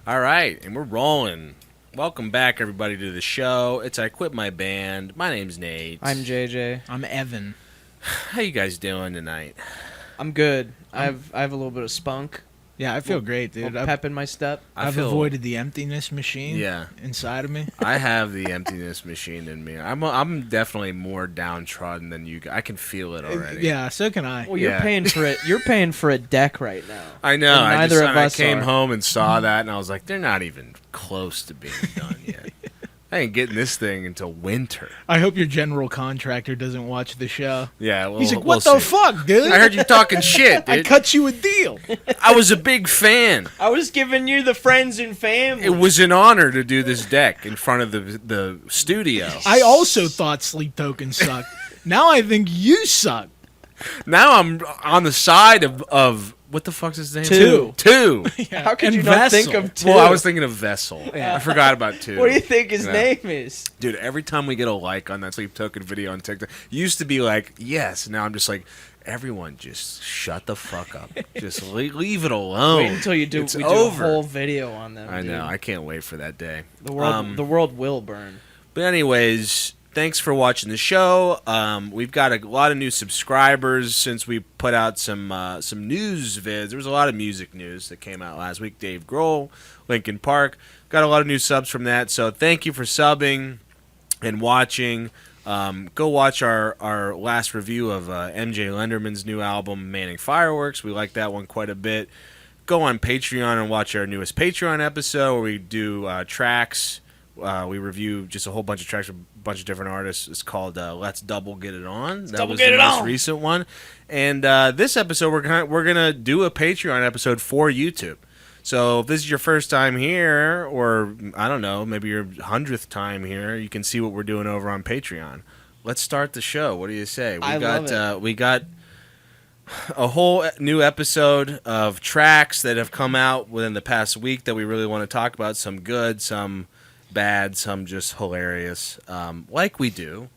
All right, and we're rolling. Welcome back, everybody, to the show. It's I Quit My Band. My name's Nate. I'm JJ. I'm Evan. How you guys doing tonight? I'm good. I have a little bit of spunk. Yeah, I feel great, dude. Pep in my step. I've avoided the emptiness machine Yeah. inside of me. I have the emptiness machine in me. I'm definitely more downtrodden than you guys. I can feel it already. Yeah, so can I. Well, you're Yeah. paying for it. You're paying for a deck right now. I know. And neither of us I came are. home and saw that, and I was like, they're not even close to being done yet. I ain't getting this thing until winter. I hope your general contractor doesn't watch the show. Yeah, well, He's like, we'll what the see. fuck, dude? I heard you talking shit, I dude. cut you a deal. I was a big fan. I was giving you the friends and family. It was an honor to do this deck in front of the studio. I also thought Sleep Token sucked. Now I think you suck. Now I'm on the side of what the fuck's his name? Two. Yeah. How could And you not think Vessel. of two? Well, I was thinking of Vessel. Yeah. I forgot about Two. What do you think his Yeah. name is? Dude, every time we get a like on that Sleep Token video on TikTok, it used to be like, yes. Now I'm just like, everyone just shut the fuck up. Just leave it alone. Wait until you do. It's we over. do a whole video on them. I know. dude. I can't wait for that day. The world will burn. But anyways, thanks for watching the show. We've got a lot of new subscribers since we put out some news vids. There was a lot of music news that came out last week. Dave Grohl, Linkin Park. Got a lot of new subs from that. So thank you for subbing and watching. Go watch our last review of MJ Lenderman's new album, Manning Fireworks. We like that one quite a bit. Go on Patreon and watch our newest Patreon episode where we do tracks. We review just a whole bunch of tracks from a bunch of different artists. It's called Let's Double Get It On. That was the most recent one. And this episode, we're gonna do a Patreon episode for YouTube. So if this is your first time here, or I don't know, maybe your 100th time here, you can see what we're doing over on Patreon. Let's start the show. What do you say? We got a whole new episode of tracks that have come out within the past week that we really want to talk about. Some good, some bad, some just hilarious, like we do.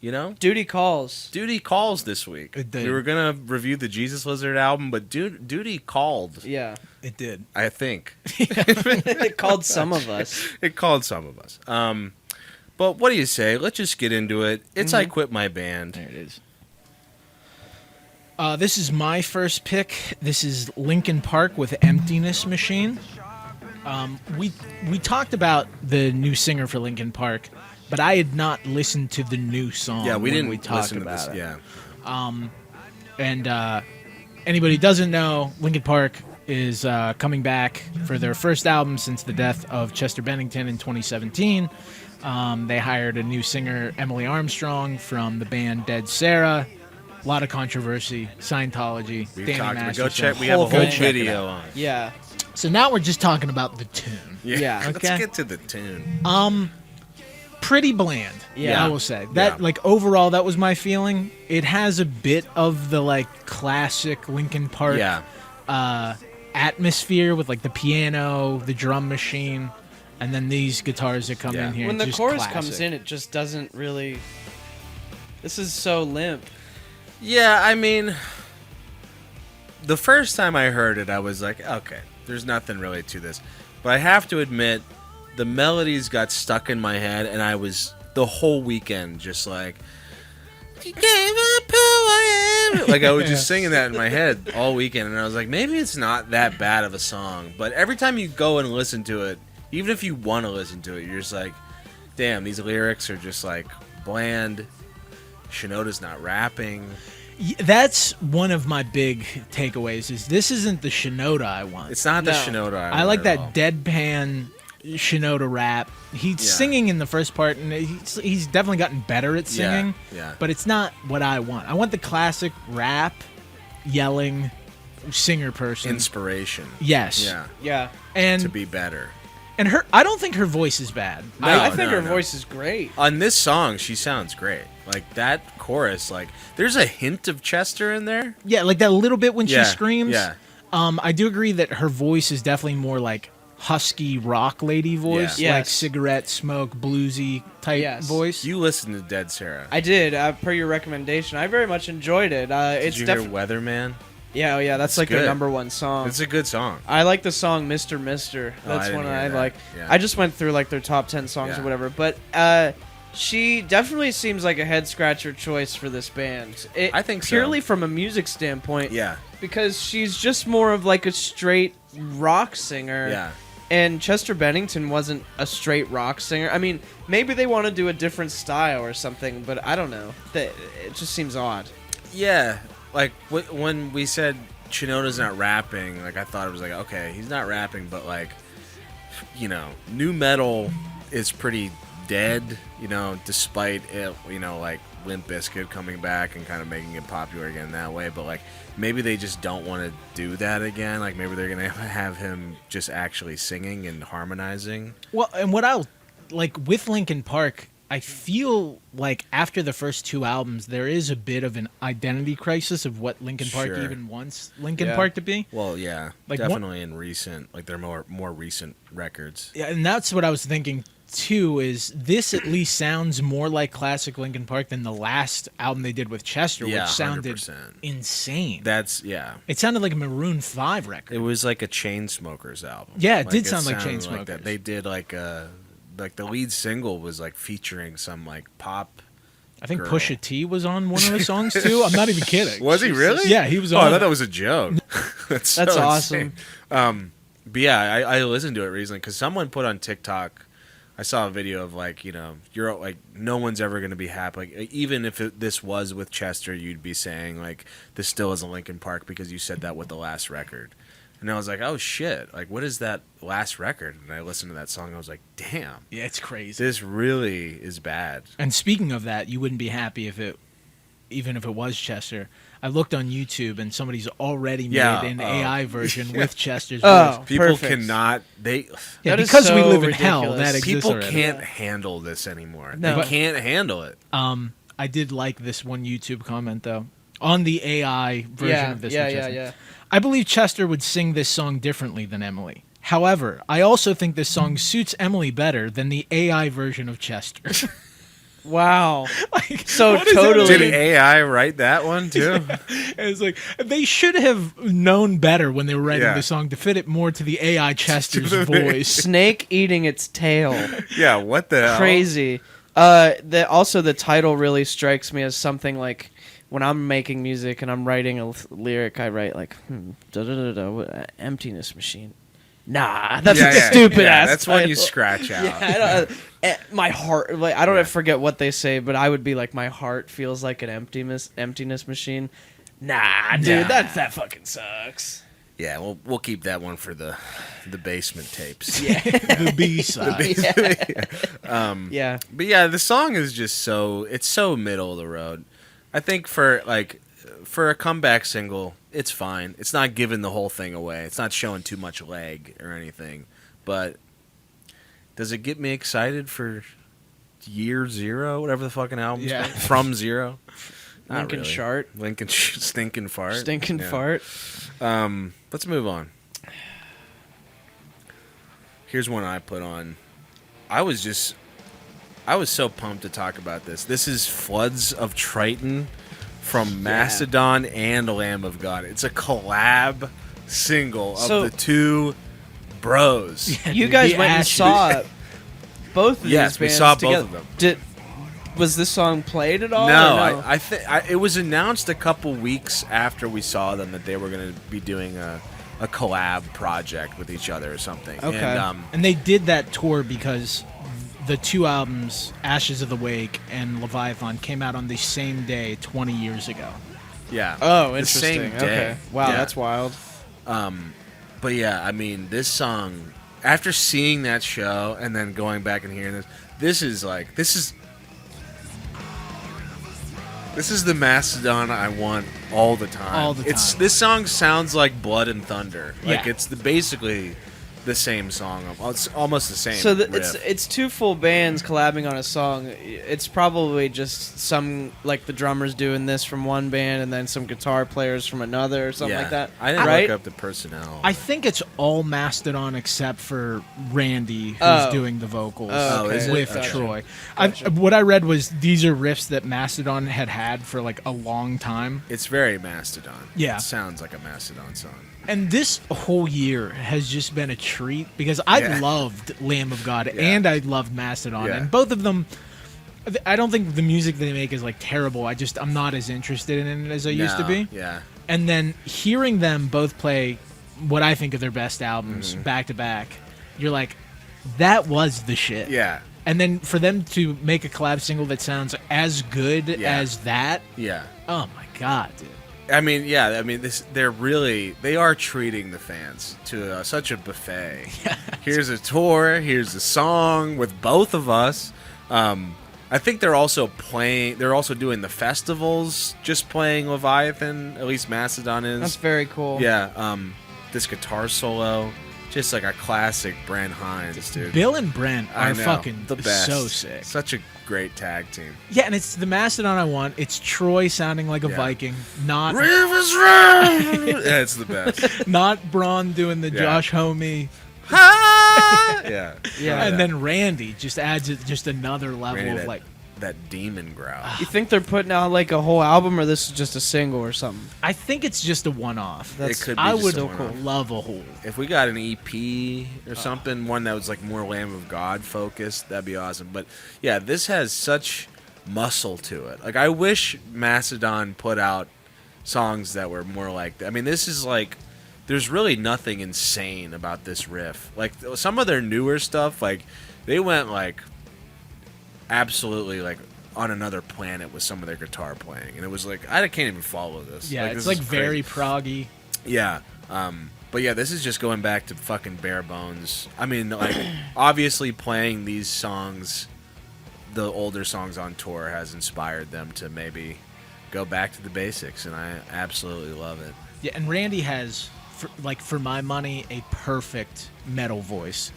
You know? Duty calls. Duty calls this week. It did. We were going to review the Jesus Lizard album, but Duty called. Yeah. It did. I think. It called some of us. It called some of us. But what do you say? Let's just get into it. It's I Quit My Band. There it is. This is my first pick. This is Linkin Park with Emptiness Machine. We talked about the new singer for Linkin Park, but I had not listened to the new song. Yeah, we when didn't we talked listen to about this. it. Yeah. And anybody who doesn't know, Linkin Park is coming back for their first album since the death of Chester Bennington in 2017. They hired a new singer, Emily Armstrong, from the band Dead Sarah. A lot of controversy, Scientology, We've Danny talked. Go Masterson. check. We have a Whole whole thing. video on. Yeah. So now we're just talking about the tune. Yeah. Let's Okay. get to the tune. Pretty bland. Yeah. I will say that. Yeah. Like overall, that was my feeling. It has a bit of the like classic Linkin Park atmosphere with like the piano, the drum machine, and then these guitars that come Yeah. in here. When the just chorus classic. comes in, it just doesn't really. This is so limp. Yeah, I mean, the first time I heard it, I was like, okay, there's nothing really to this. But I have to admit, the melodies got stuck in my head, and I was the whole weekend just like, you gave up who I am. Like, I was just singing that in my head all weekend, and I was like, maybe it's not that bad of a song. But every time you go and listen to it, even if you want to listen to it, you're just like, damn, these lyrics are just like bland. Shinoda's not rapping. That's one of my big takeaways. Is this isn't the Shinoda I want? It's not the No. Shinoda I like want at all. that deadpan Shinoda rap. He's singing in the first part, and he's definitely gotten better at singing. Yeah. But it's not what I want. I want the classic rap, yelling, singer person. Inspiration. Yes. Yeah. Yeah. And To be better. and I don't think her voice is bad. No, I think no, her no. voice is great. On this song, she sounds great. Like that chorus, like there's a hint of Chester in there. Yeah, like that little bit when Yeah, she screams. yeah. I do agree that her voice is definitely more like husky rock lady voice, Yeah. like Yes. cigarette smoke, bluesy type Yes. voice. You listen to Dead Sarah. I did, per your recommendation. I very much enjoyed it. Did It's you hear definitely. Weatherman? Yeah, oh yeah, that's It's like their good. #1 song. It's a good song. I like the song Mr. Mister. That's didn't one hear I that. like. Yeah. I just went through like their top 10 songs Yeah. or whatever, but she definitely seems like a head scratcher choice for this band. I think so. Purely from a music standpoint. Yeah. Because she's just more of like a straight rock singer. Yeah. And Chester Bennington wasn't a straight rock singer. I mean, maybe they want to do a different style or something, but I don't know. It just seems odd. Yeah. Like when we said Shinoda's not rapping, like I thought it was like, okay, he's not rapping, but like, you know, new metal is pretty dead, you know, despite it, you know, like Limp Bizkit coming back and kind of making it popular again that way. But like, maybe they just don't want to do that again. Like maybe they're gonna have him just actually singing and harmonizing. Well, and what I'll like with Linkin Park, I feel like after the first 2 albums, there is a bit of an identity crisis of what Linkin Park Sure. even wants Linkin Park to be. Well, yeah, Like, definitely in recent, like their more recent records. Yeah, and that's what I was thinking too. Is this at least sounds more like classic Linkin Park than the last album they did with Chester, Yeah, which sounded 100%. insane. That's It sounded like a Maroon 5 record. It was like a Chainsmokers album. Yeah, it did sound like sounded Chainsmokers. that. They did like the lead single was like featuring some like pop. I think Girl. Pusha T was on one of the songs too. I'm not even kidding. Was he really? Yeah, he was Oh, on. I thought that was a joke. That's so awesome. insane. But yeah, I listened to it recently because someone put on TikTok. I saw a video of like, you know, you're like no one's ever gonna be happy. Like, even if this was with Chester, you'd be saying like this still isn't Linkin Park because you said that with the last record. And I was like, oh shit, like what is that last record? And I listened to that song and I was like, damn, Yeah, it's crazy. this really is bad. And speaking of that, you wouldn't be happy even if it was Chester. I looked on YouTube and somebody's already made an AI version with Chester's voice. People perfect. cannot Yeah, That is because we so live in hell, ridiculous. that exists people already. can't handle this anymore. No. They can't handle it. I did like this one YouTube comment though on the AI version of this. with Chester. Yeah. I believe Chester would sing this song differently than Emily. However, I also think this song suits Emily better than the AI version of Chester. Wow. Like, So what does that totally- Did mean? AI write that one too? It's like they should have known better when they were writing Yeah. the song to fit it more to the AI Chester's voice. Snake eating its tail. Yeah, what the hell? Crazy. Also, the title really strikes me as something like when I'm making music and I'm writing a lyric, I write like, emptiness machine. Nah, that's a stupid ass. That's one you title. scratch out. Yeah, I don't, my heart. Like I don't forget what they say, but I would be like, my heart feels like an emptiness machine. Nah, dude, Nah. that fucking sucks. Yeah, we'll keep that one for the basement tapes. Yeah, The B side. yeah. But yeah, the song is just it's so middle of the road. I think for a comeback single, it's fine. It's not giving the whole thing away. It's not showing too much leg or anything. But does it get me excited for year zero, whatever the fucking album's Yeah. called? From Zero? Not Lincoln really. Shart. Lincoln Stinking Fart. Stinking Yeah. fart. Let's move on. Here's one I put on. I was so pumped to talk about this. This is Floods of Triton from Mastodon and Lamb of God. It's a collab single So- of the two bros. You guys The went and Ashes. saw both of Yes, these we bands saw both together. of them. Was this song played at all? No, or no? I think it was announced a couple weeks after we saw them that they were going to be doing a collab project with each other or something. Okay. And, And they did that tour because the two albums, Ashes of the Wake and Leviathan, came out on the same day 20 years ago. yeah. Oh, the interesting. same day. Okay. Wow, Yeah. that's wild. But yeah, I mean, this song, after seeing that show and then going back and hearing this is the Mastodon I want all the time. All the time. This song sounds like Blood and Thunder. Like Yeah. it's basically the same song. It's almost the same. So riff. it's two full bands collabing on a song. It's probably just some like the drummers doing this from one band and then some guitar players from another or something like that. I didn't right? look up the personnel. I think it's all Mastodon except for Randy, who's doing the vocals okay. with Gotcha. Troy. Gotcha. What I read was these are riffs that Mastodon had for like a long time. It's very Mastodon. Yeah. It sounds like a Mastodon song. And this whole year has just been a treat because I loved Lamb of God and I loved Mastodon. Yeah. And both of them, I don't think the music they make is like terrible. I'm not as interested in it as I used to be. Yeah. And then hearing them both play what I think are their best albums back to back, you're like, that was the shit. Yeah. And then for them to make a collab single that sounds as good as that, Yeah. oh my god, dude. I mean, they are treating the fans to such a buffet. Here's a tour, here's a song with both of us. I think they're also doing the festivals, just playing Leviathan, at least Mastodon is. That's very cool. Yeah, this guitar solo, just like a classic Brent Hines, dude. Bill and Brent I are know, fucking the best. so sick. Such a great tag team. Yeah, and it's the Mastodon I want. It's Troy sounding like a Viking, not Rivers run! Yeah, it's the best. not Braun doing the Josh Homme. Yeah. And then Randy just adds just another level Randy, of like. that demon growl. You think they're putting out like a whole album, or this is just a single or something? I think it's just a one-off. It could be I just would a one-off. love a whole. If we got an EP or something, one that was like more Lamb of God focused, that'd be awesome. But yeah, this has such muscle to it. Like, I wish Mastodon put out songs that were more like that. I mean, this is like, there's really nothing insane about this riff. Like, some of their newer stuff, like, they went like absolutely like on another planet with some of their guitar playing, and it was like, I can't even follow this. Yeah, this it's like is very crazy. proggy. Yeah. But yeah, this is just going back to fucking bare bones. I mean, like, obviously playing these songs, the older songs on tour, has inspired them to maybe go back to the basics, and I absolutely love it. Yeah, and Randy has, for my money, a perfect metal voice.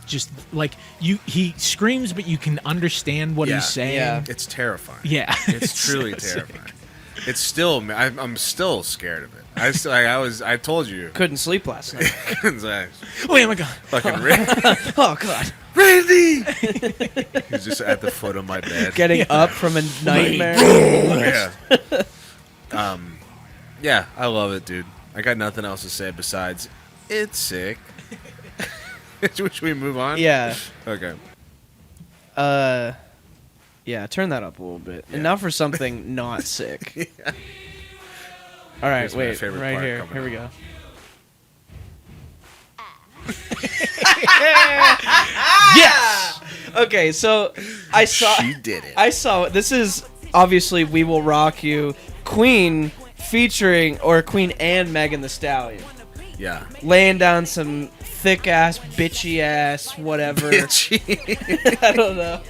Just like he screams, but you can understand what he's saying. Yeah. It's terrifying. Yeah, It's truly so terrifying. sick. It's still, I'm still scared of it. I told you. Couldn't sleep last night. Oh my god! Fucking Oh god. Randy! He's just at the foot of my bed. Getting up from a nightmare. Yeah. Yeah, I love it, dude. I got nothing else to say besides it's sick. Should we move on? Yeah. Okay. Yeah, turn that up a little bit. Yeah. And now for something not sick. All right, Here's my wait, favorite right part here. coming Here we up. go. Yes. Okay, so I saw. She did it. I saw. This is obviously "We Will Rock You," Queen featuring Queen and Megan Thee Stallion, Yeah. laying down some thick ass, bitchy ass, whatever. I don't know.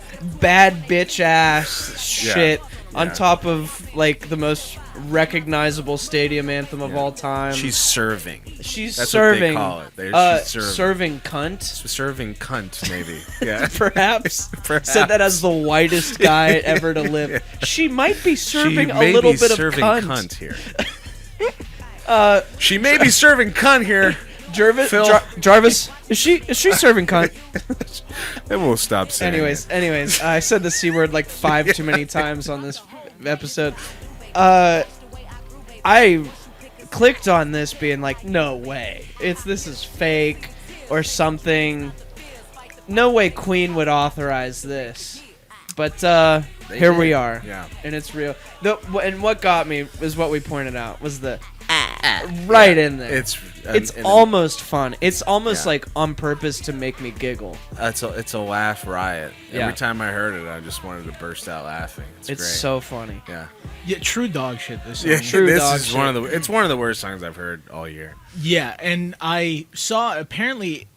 Bad bitch ass shit on Yeah. top of like the most recognizable stadium anthem of all time. She's serving. She's That's serving. what they call it. She's serving cunt. Serving cunt, maybe. Yeah. Perhaps. Perhaps. Said that as the whitest guy ever to live. She might be serving She a may little be bit of serving cunt. here. She may be serving cunt here. Jarvis, Phil. Jarvis, is she serving cunt? And we'll stop saying Anyways, I said the C word like 5 too many times on this episode. I clicked on this being like, no way. This is fake or something. No way Queen would authorize this. But here we are. Yeah. And it's real. And what got me is what we pointed out was the right in there. It's almost fun. It's almost like on purpose to make me giggle. It's a laugh riot. Yeah. Every time I heard it, I just wanted to burst out laughing. It's great. So funny. Yeah. Yeah, true dog shit. This song. Yeah, True this dog is shit. it's one of the worst songs I've heard all year. Yeah, and I saw apparently,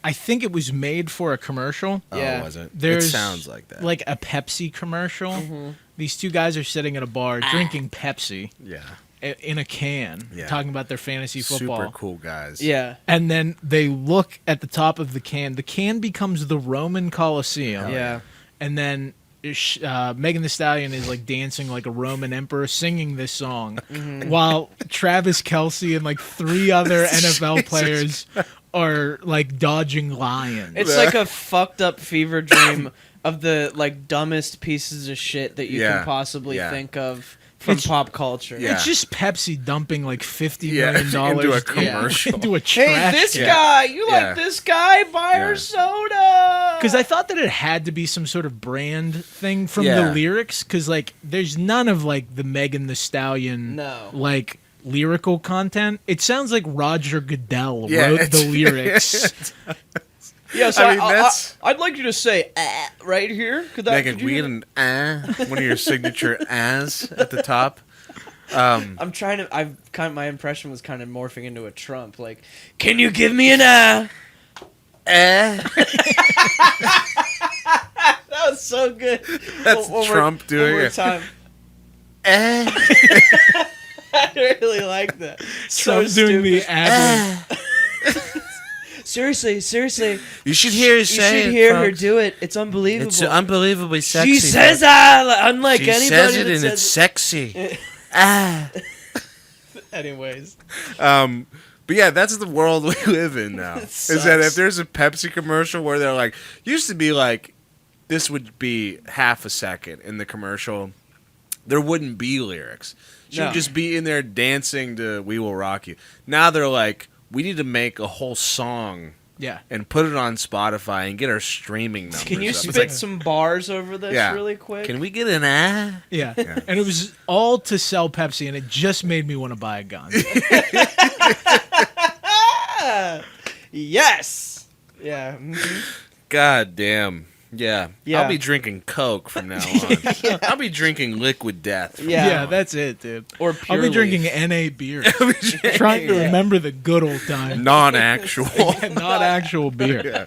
I think it was made for a commercial. Yeah. Oh, was it? There's It sounds like that. like a Pepsi commercial these two guys are sitting at a bar drinking Pepsi Yeah. in a can, talking about their fantasy football. Super cool guys. Yeah. And then they look at the top of the can. The can becomes the Roman Colosseum. Yeah. And then Megan Thee Stallion is like dancing like a Roman emperor, singing this song, while Travis Kelce and like 3 other NFL players are like dodging lions. It's like a fucked up fever dream of the like dumbest pieces of shit that you can possibly think of from pop culture. Yeah. It's just Pepsi dumping like $50 million into a commercial. into a trash. Hey, this can. guy, you like this guy? Buy our soda. Because I thought that it had to be some sort of brand thing from the lyrics. Because like, there's none of like the Megan Thee Stallion like lyrical content. It sounds like Roger Goodell wrote the lyrics. Yeah, so I mean, I'd like you to say right here. Could that Megan, we had an one of your signature as at the top. I'm trying to. My impression was kind of morphing into a Trump. Like, can you give me an That was so good. That's Trump doing one more it. Time. I really like that. Trump's doing the ad. Seriously. You should hear her say it. You should hear her folks. do it. It's unbelievable. It's unbelievably sexy. She says unlike she anybody. says it that and says it's sexy. Ah. Anyways. But yeah, that's the world we live in now. Is that if there's a Pepsi commercial where they're like, used to be like, this would be half a second in the commercial, there wouldn't be lyrics. She would just be in there dancing to "We Will Rock You." Now they're like, we need to make a whole song. Yeah. And put it on Spotify and get our streaming numbers. Can you up. spit some bars over this really quick? Can we get an Yeah. And it was all to sell Pepsi, and it just made me want to buy a gun. Yes. Yeah. Mm-hmm. God damn. Yeah. I'll be drinking Coke from now on. I'll be drinking Liquid Death. Yeah, that's it, dude. Or I'll be drinking NA beer. Trying to remember the good old times. Non-actual. Not actual beer.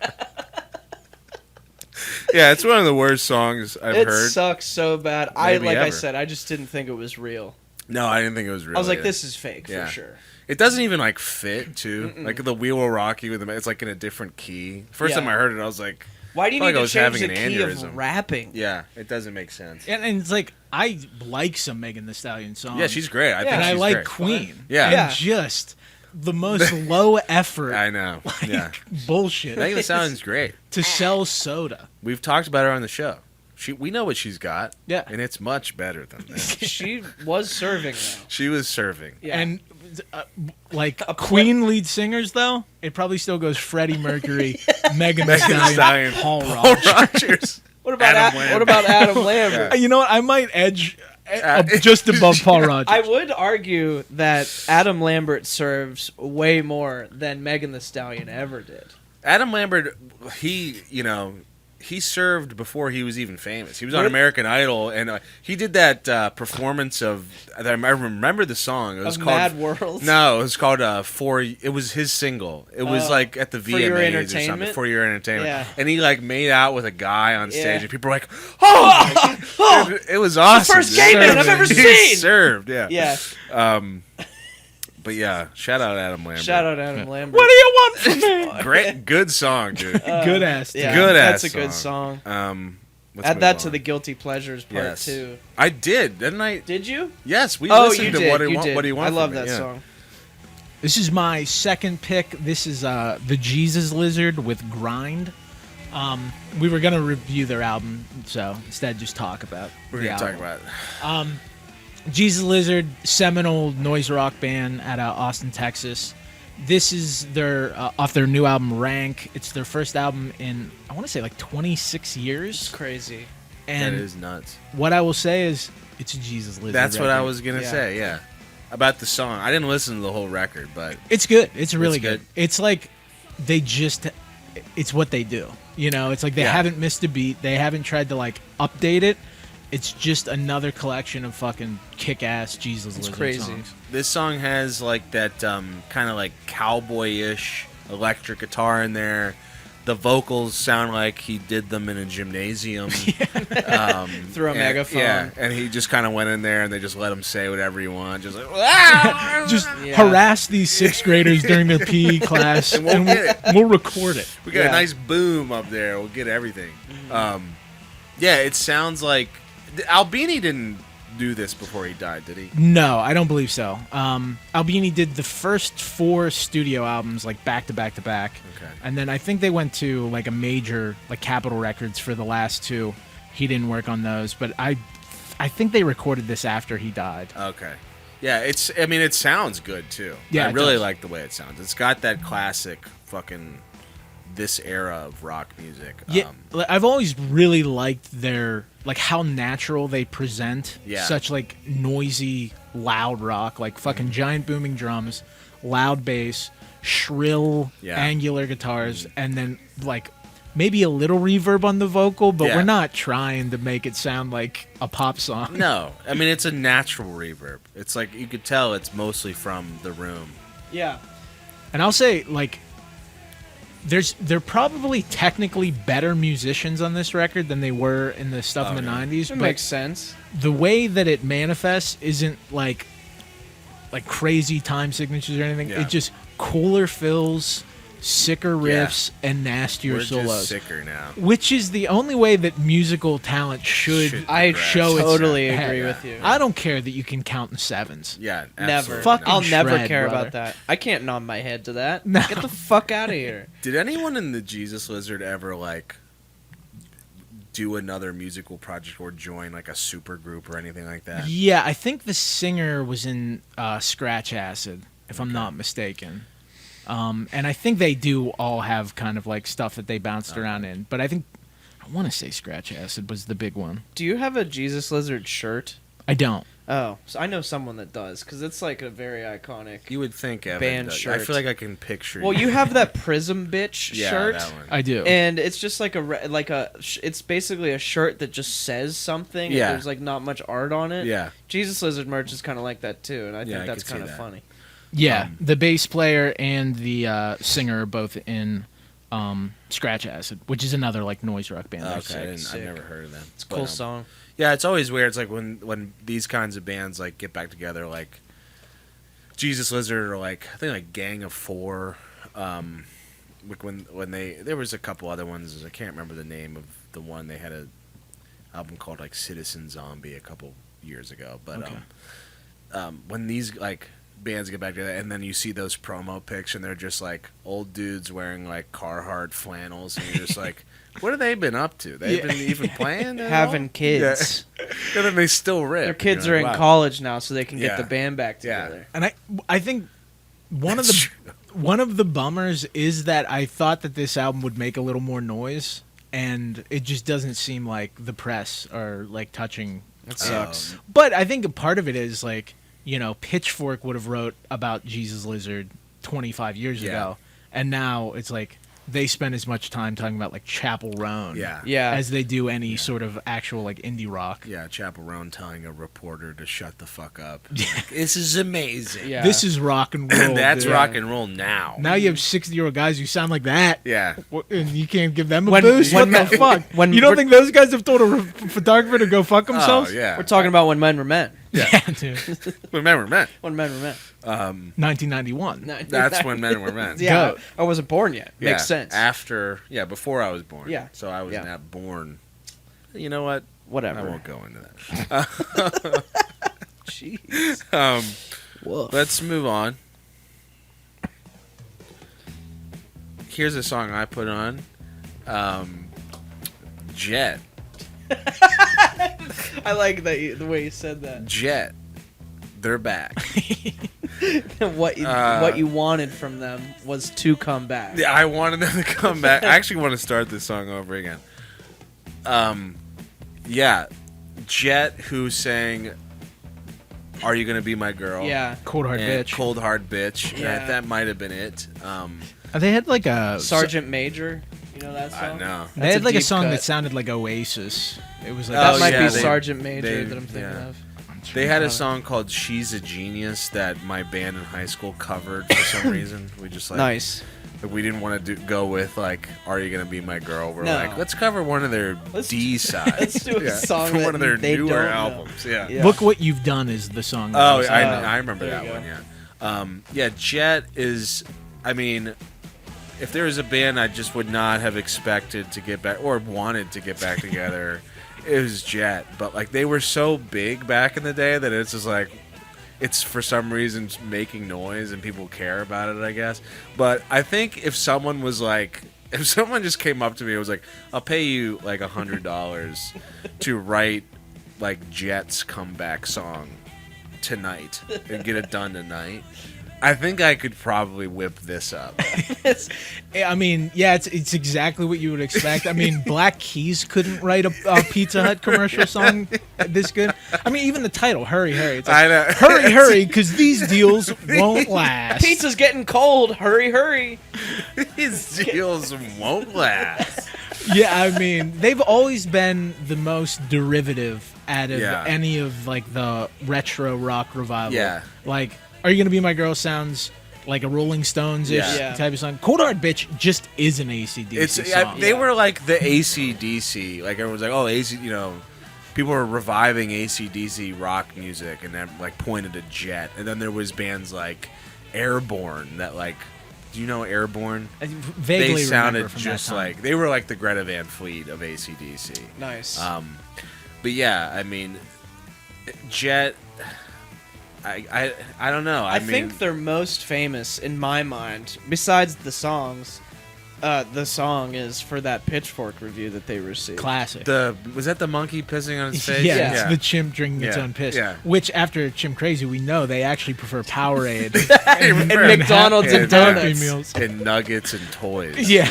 Yeah, it's one of the worst songs I've heard. It sucks so bad. I said, I just didn't think it was real. No, I didn't think it was real. I was like, this is fake for sure. It doesn't even like fit too. Like the "We Will Rock You" with the it's like in a different key. First time I heard it, I was like, why do you need to change the key aneurysm. of rapping? Yeah, it doesn't make sense. And it's like, I like some Megan Thee Stallion songs. Yeah, she's great. I think and she's I like great. Queen. Yeah. And just the most low effort. I know. Bullshit. Megan Thee Stallion's great. To sell soda. We've talked about her on the show. We know what she's got. Yeah. And it's much better than this. She was serving, though. She was serving. Yeah. And like Queen lead singers, though, it probably still goes Freddie Mercury, Megan Thee Stallion, Paul Rogers. What about Adam Lambert? Yeah. You know what? I might edge just above Paul Rogers. I would argue that Adam Lambert serves way more than Megan Thee Stallion ever did. Adam Lambert, he served before he was even famous. He was on American Idol, and he did that performance of. I remember the song. It was called Mad World. No, it was called It was his single. It was like at the VMAs or something. For Your Entertainment. Yeah. And he like made out with a guy on stage, and people were like, "Oh!" It was awesome. The first gay man I've ever seen. He served, yeah. Yeah. But yeah, shout out Adam Lambert. Shout out Adam Lambert. What do you want from me? Great, good song, dude. Good ass. Yeah, good ass. That's a good song. Add that to the Guilty Pleasures part too. I didn't I? Did you? Yes, we listened to What Do You Want. I love that song. This is my second pick. This is the Jesus Lizard with Grind. We were gonna review their album, so instead just talk about. We're gonna talk about it. Jesus Lizard, seminal noise rock band out of Austin, Texas. This is their off their new album Rank. It's their first album in, I want to say, like 26 years. It's crazy. And that is nuts. What I will say is, it's a Jesus Lizard. That's what I was gonna say. Yeah, about the song. I didn't listen to the whole record, but it's good. It's really good. It's like it's what they do. You know, it's like they haven't missed a beat. They haven't tried to like update it. It's just another collection of fucking kick-ass Jesus Lizard songs. This song has like that kind of like cowboy-ish electric guitar in there. The vocals sound like he did them in a gymnasium. Through a megaphone. Yeah, and he just kind of went in there and they just let him say whatever he wanted. Just like, Just harass these 6th graders during their PE class, and we'll record it. We got a nice boom up there. We'll get everything. Yeah, it sounds like Albini didn't do this before he died, did he? No, I don't believe so. Albini did the first 4 studio albums like back to back to back. Okay. And then I think they went to like a major, like Capitol Records for the last 2. He didn't work on those, but I think they recorded this after he died. Okay. Yeah, it sounds good too. Yeah, I really does. like the way it sounds. It's got that classic fucking this era of rock music. Yeah, I've always really liked their like how natural they present such like noisy, loud rock, like fucking giant booming drums, loud bass, shrill, angular guitars, and then like maybe a little reverb on the vocal, but we're not trying to make it sound like a pop song. No, I mean it's a natural reverb. It's like you could tell it's mostly from the room. Yeah. And I'll say like they're probably technically better musicians on this record than they were in the stuff in the 90s. It makes sense. The way that it manifests isn't like crazy time signatures or anything. Yeah. It's just cooler fills, sicker riffs, and nastier We're solos. just sicker now. Which is the only way that musical talent should show its totally head. agree with you. I don't care that you can count in 7s. Yeah, Never. absolutely Fucking I'll never shred, care brother. about that. I can't nod my head to that. No. Get the fuck out of here. Did anyone in the Jesus Lizard ever like do another musical project or join like a super group or anything like that? Yeah, I think the singer was in Scratch Acid, if I'm not mistaken. And I think they do all have kind of like stuff that they bounced around in. But I want to say Scratch Acid was the big one. Do you have a Jesus Lizard shirt? I don't. Oh, so I know someone that does, because it's like a very iconic. You would think Evan Band does. shirt. I feel like I can picture. Well, you have that Prism Bitch shirt. that one. I do. And it's just like it's basically a shirt that just says something. Yeah. And there's like not much art on it. Yeah. Jesus Lizard merch is kind of like that too, and I Yeah, think I that's could see kind of that. funny. Yeah, the bass player and the singer are both in Scratch Acid, which is another like noise rock band. Okay, Sick. I've never heard of them. It's a cool song. Yeah, it's always weird. It's like when these kinds of bands like get back together, like Jesus Lizard or like I think like Gang of Four. Like when there was a couple other ones. I can't remember the name of the one. They had a album called like Citizen Zombie a couple years ago. But when these like bands get back together and then you see those promo pics and they're just like old dudes wearing like Carhartt flannels and you're just like, what have they been up to? They've been even playing at Having all? kids. Yeah. And then they still rip. Their kids You're are like, in wow. college now, so they can get Yeah. the band back Yeah. together. And I think one of the bummers is that I thought that this album would make a little more noise, and it just doesn't seem like the press are like touching. It sucks. But I think a part of it is like, you know, Pitchfork would have wrote about Jesus Lizard 25 years ago, and now it's like they spend as much time talking about like Chapel Roan Yeah. as they do any sort of actual like indie rock. Yeah, Chapel Roan telling a reporter to shut the fuck up. Like, this is amazing. Yeah. This is rock and roll. That's dude. rock and roll now. Now you have 60-year-old guys who sound like that. Yeah. And you can't give them a When- boost? when What the men- fuck? when You don't we're- think those guys have told a photographer to go fuck themselves? Oh, yeah. We're talking about When Men Were Men. Yeah, dude. Remember, man. When Men Were Men. 1991. That's when men were men. Yeah, Go. I wasn't born yet. Yeah, Makes sense. before I was born. Yeah. So I was Yeah. not born. You know what? Whatever. I won't go into that. Jeez. Woof. Let's move on. Here's a song I put on. Jet. I like that the way you said that. Jet. They're back. what you wanted from them was to come back. Yeah, I wanted them to come back. I actually want to start this song over again. Yeah. Jet, who sang Are You Gonna Be My Girl? Yeah. Cold Hard and Bitch. Cold Hard Bitch. Yeah. That might have been it. They had like a Sergeant Major. You know that song? I know. They That's had a like a deep song cut. that sounded like Oasis. It was like That Oh, might yeah, be they- Sergeant Major they- that I'm thinking yeah. of. They had a song called She's a Genius that my band in high school covered for some reason. We just like Nice. we didn't want to go with like "Are You Gonna Be My Girl." We're No. like, let's cover one of their D sides. Let's do a song from that one of their they newer don't know. albums. Yeah. Yeah. Look What You've Done is the song. that Oh, was- I remember there that you one. go. Yeah. Jet is. I mean, if there was a band I just would not have expected to get back or wanted to get back together, it was Jet. But like they were so big back in the day that it's just like it's for some reason making noise and people care about it, I guess. But I think if someone was like, if someone just came up to me and was like, I'll pay you like $100 to write like Jet's comeback song tonight and get it done tonight, I think I could probably whip this up. I mean, yeah, it's exactly what you would expect. I mean, Black Keys couldn't write a Pizza Hut commercial song this good. I mean, even the title, Hurry, Hurry. It's like, I know. hurry, hurry, because these deals won't last. Pizza's getting cold. Hurry, hurry. These deals won't last. Yeah, I mean, they've always been the most derivative out of Yeah. any of like the retro rock revival. Yeah. Like, Are You Gonna Be My Girl sounds like a Rolling Stones-ish Yeah. type of song. Cold Hard Bitch just is an AC/DC song. They were like the AC/DC. Like everyone's like, oh, AC. You know, people were reviving AC/DC rock music, and then like pointed to Jet. And then there was bands like Airborne that like. Do you know Airborne? I vaguely They sounded remember from just that time. like they were like the Greta Van Fleet of AC/DC. Nice. But yeah, I mean, Jet. I don't know. I mean, think they're most famous in my mind, besides the songs. The song is for that Pitchfork review that they received. Classic. was that the monkey pissing on his face? Yeah, it's the chimp drinking its Yeah, own piss. yeah. Which, after Chimp Crazy, we know they actually prefer Powerade and McDonald's and Happy donuts. Meals. and nuggets and toys. Yeah.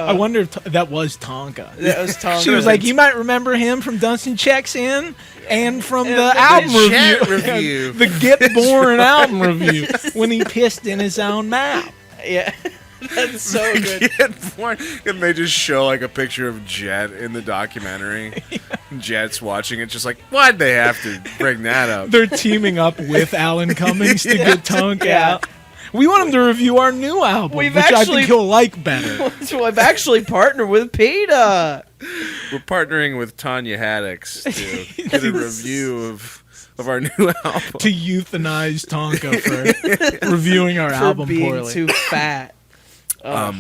I wonder if that was Tonka. That was Tonka. She was like, you might remember him from Dunstan Checks In and from And the the album Jet review. review. The Get Born album review when he pissed in his own mouth. Yeah. That's so good. And they just show like a picture of Jet in the documentary. Jet's watching it, just like, why'd they have to bring that up? They're teaming up with Alan Cummings to get Tonka Yeah. out. We want him to review our new album, We've which I actually- think he'll like better. So I've actually partnered with PETA. We're partnering with Tanya Haddix to get a review of our new album. To euthanize Tonka for reviewing our For album being poorly. too fat. But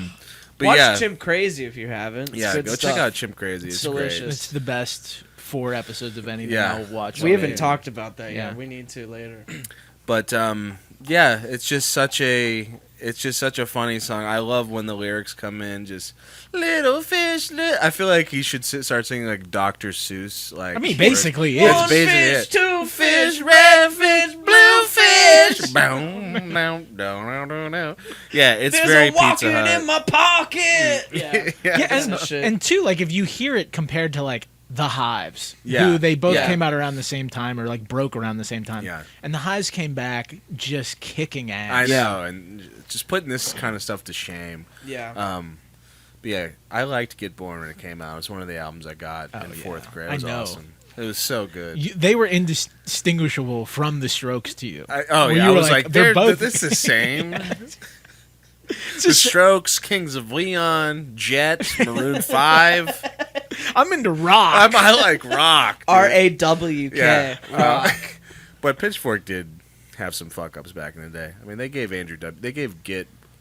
Watch yeah, Chimp Crazy if you haven't. It's yeah, good go stuff. check out Chimp Crazy. It's delicious. great. It's the best 4 episodes of anything Yeah. I'll watch. We all haven't day. talked about that yet. Yeah. We need to later. But yeah, it's just such a funny song. I love when the lyrics come in, just little fish. I feel like he should start singing like Dr. Seuss. Like I mean, basically, That's it's basically fish, it. 2 fish, red fish, blue fish. Yeah, it's There's very a walking Pizza Hut. in my pocket. Yeah. yeah, Some shit. and two, like if you hear it compared to like the Hives, Yeah. who they both Yeah. came out around the same time or like broke around the same time. Yeah. And the Hives came back just kicking ass. I know, and just putting this kind of stuff to shame. Yeah. But yeah, I liked Get Born when it came out. It was one of the albums I got in yeah. 4th grade. It I was know. awesome. It was so good. They were indistinguishable from the Strokes to you. I Where yeah, you I were was like, they're both this is the same. It's The just- Strokes, Kings of Leon, Jet, Maroon 5. I'm into rock. I like rock. dude. RAWK. Yeah. Rock. But Pitchfork did have some fuck ups back in the day. I mean, they gave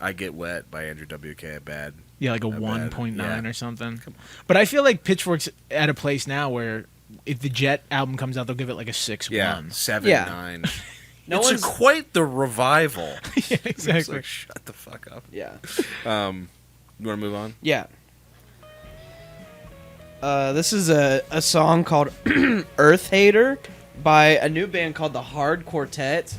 I Get Wet by Andrew WK a bad. Yeah, like a Not bad. 1.9 Yeah. or something. But I feel like Pitchfork's at a place now where if the Jet album comes out, they'll give it like a 6-1. Yeah, 7, Yeah. 9. No it's one's. quite the revival. Yeah, It's exactly. like, shut the fuck up. Yeah. You want to move on? Yeah. This is a song called Earth Hater by a new band called the Hard Quartet.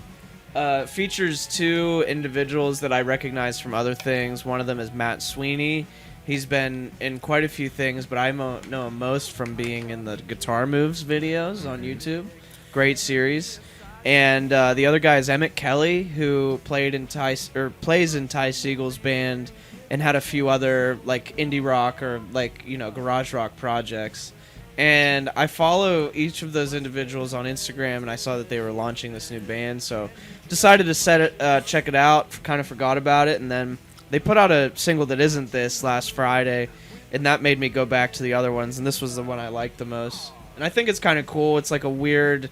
Features 2 individuals that I recognize from other things. One of them is Matt Sweeney. He's been in quite a few things, but I know him most from being in the Guitar Moves videos on YouTube. Great series. And the other guy is Emmett Kelly, who plays in Ty Siegel's band and had a few other like indie rock or like garage rock projects. And I follow each of those individuals on Instagram, and I saw that they were launching this new band, so decided to check it out. Kind of forgot about it, and then they put out a single that isn't this last Friday, and that made me go back to the other ones, and this was the one I liked the most. And I think it's kind of cool. It's like a weird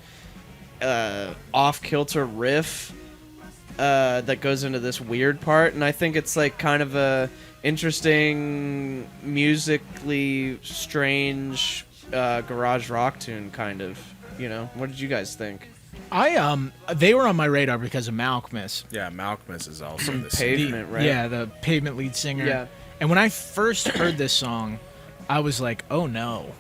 off-kilter riff that goes into this weird part, and I think it's like kind of a interesting, musically strange garage rock tune, kind of. You know, what did you guys think? They were on my radar because of Malcolmus. Yeah, Malcolmus is also From the Pavement, right? Yeah, the Pavement lead singer. Yeah. And when I first heard this song, I was like, oh no.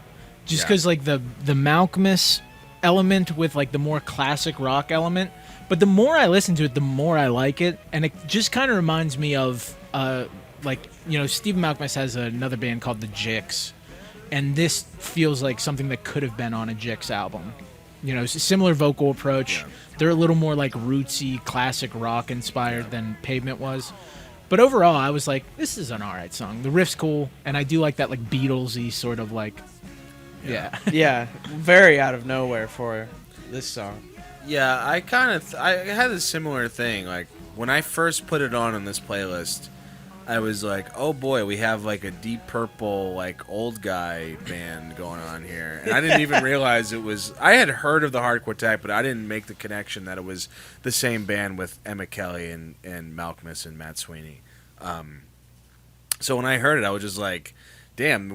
Just Yeah. because like the Malcolmus element with like the more classic rock element. But the more I listen to it, the more I like it. And it just kind of reminds me of, like, you know, Stephen Malcolmus has another band called the Gecs. And this feels like something that could have been on a Gecs album. You know, similar vocal approach. Yeah. They're a little more like rootsy, classic rock inspired than Pavement was. But overall, I was like, this is an alright song. The riff's cool, and I do like that like Beatlesy sort of like, yeah. Yeah, very out of nowhere for this song. Yeah, I had a similar thing. Like, when I first put it on this playlist, I was like, oh boy, we have like a Deep Purple, like old guy band going on here. And I didn't even realize it was, I had heard of the Hard Quartet, but I didn't make the connection that it was the same band with Emma Kelly and Malcolmus and Matt Sweeney. So when I heard it, I was just like, damn,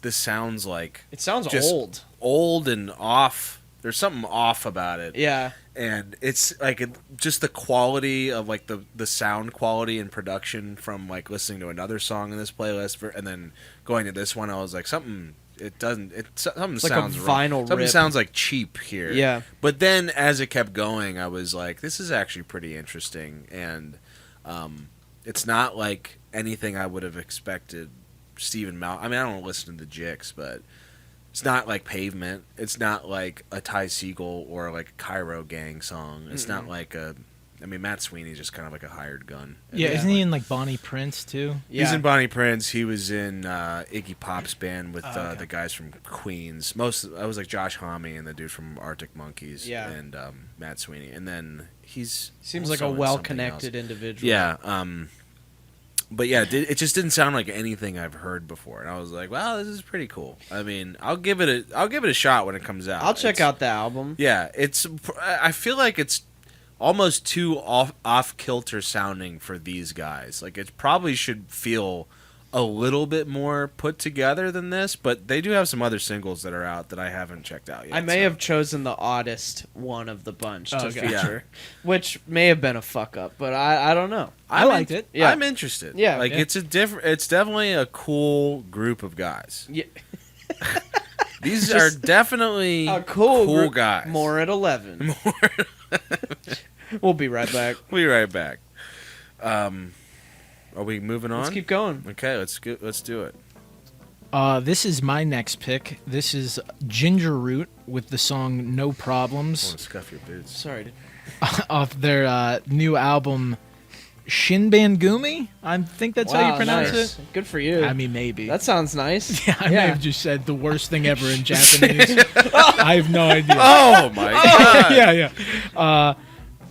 this sounds like... It sounds just old. Old and off. There's something off about it. Yeah. And it's like just the quality of like the sound quality and production from like listening to another song in this playlist and then going to this one, I was like, something sounds like a vinyl something rip. sounds like cheap here. Yeah. But then as it kept going, I was like, this is actually pretty interesting, and it's not like anything I would have expected. I mean, I don't listen to the Gecs, but it's not like Pavement. It's not like a Ty Segall or like a Cairo Gang song. It's not like Matt Sweeney's just kind of like a hired gun. Yeah, isn't he in like Bonnie Prince too? Yeah. He's in Bonnie Prince. He was in Iggy Pop's band with the guys from Queens. I was like Josh Homme and the dude from Arctic Monkeys. Yeah. And Matt Sweeney. And then seems like a well-connected individual. Yeah. But yeah, it just didn't sound like anything I've heard before, and I was like, "Wow, this is pretty cool." I mean, I'll give it a shot when it comes out. I'll check out the album. Yeah, I feel like it's almost too off kilter sounding for these guys. Like, it probably should feel a little bit more put together than this, but they do have some other singles that are out that I haven't checked out yet. I may have chosen the oddest one of the bunch to Okay. feature, which may have been a fuck up, but I don't know. I liked it. Yeah. I'm interested. Yeah. Like, Yeah. it's definitely a cool group of guys. Yeah. These are definitely A cool group. guys. More at 11. We'll be right back. We'll be right back. Are we moving on? Let's keep going. Okay, let's do it. This is my next pick. This is Ginger Root with the song No I Problems want to scuff your boots. Sorry. Dude. off their new album Shinbangumi. I think that's how you pronounce nice. it. Good for you. I mean, maybe. That sounds nice. yeah, I may have just said the worst thing ever in Japanese. I have no idea. Oh my god! yeah.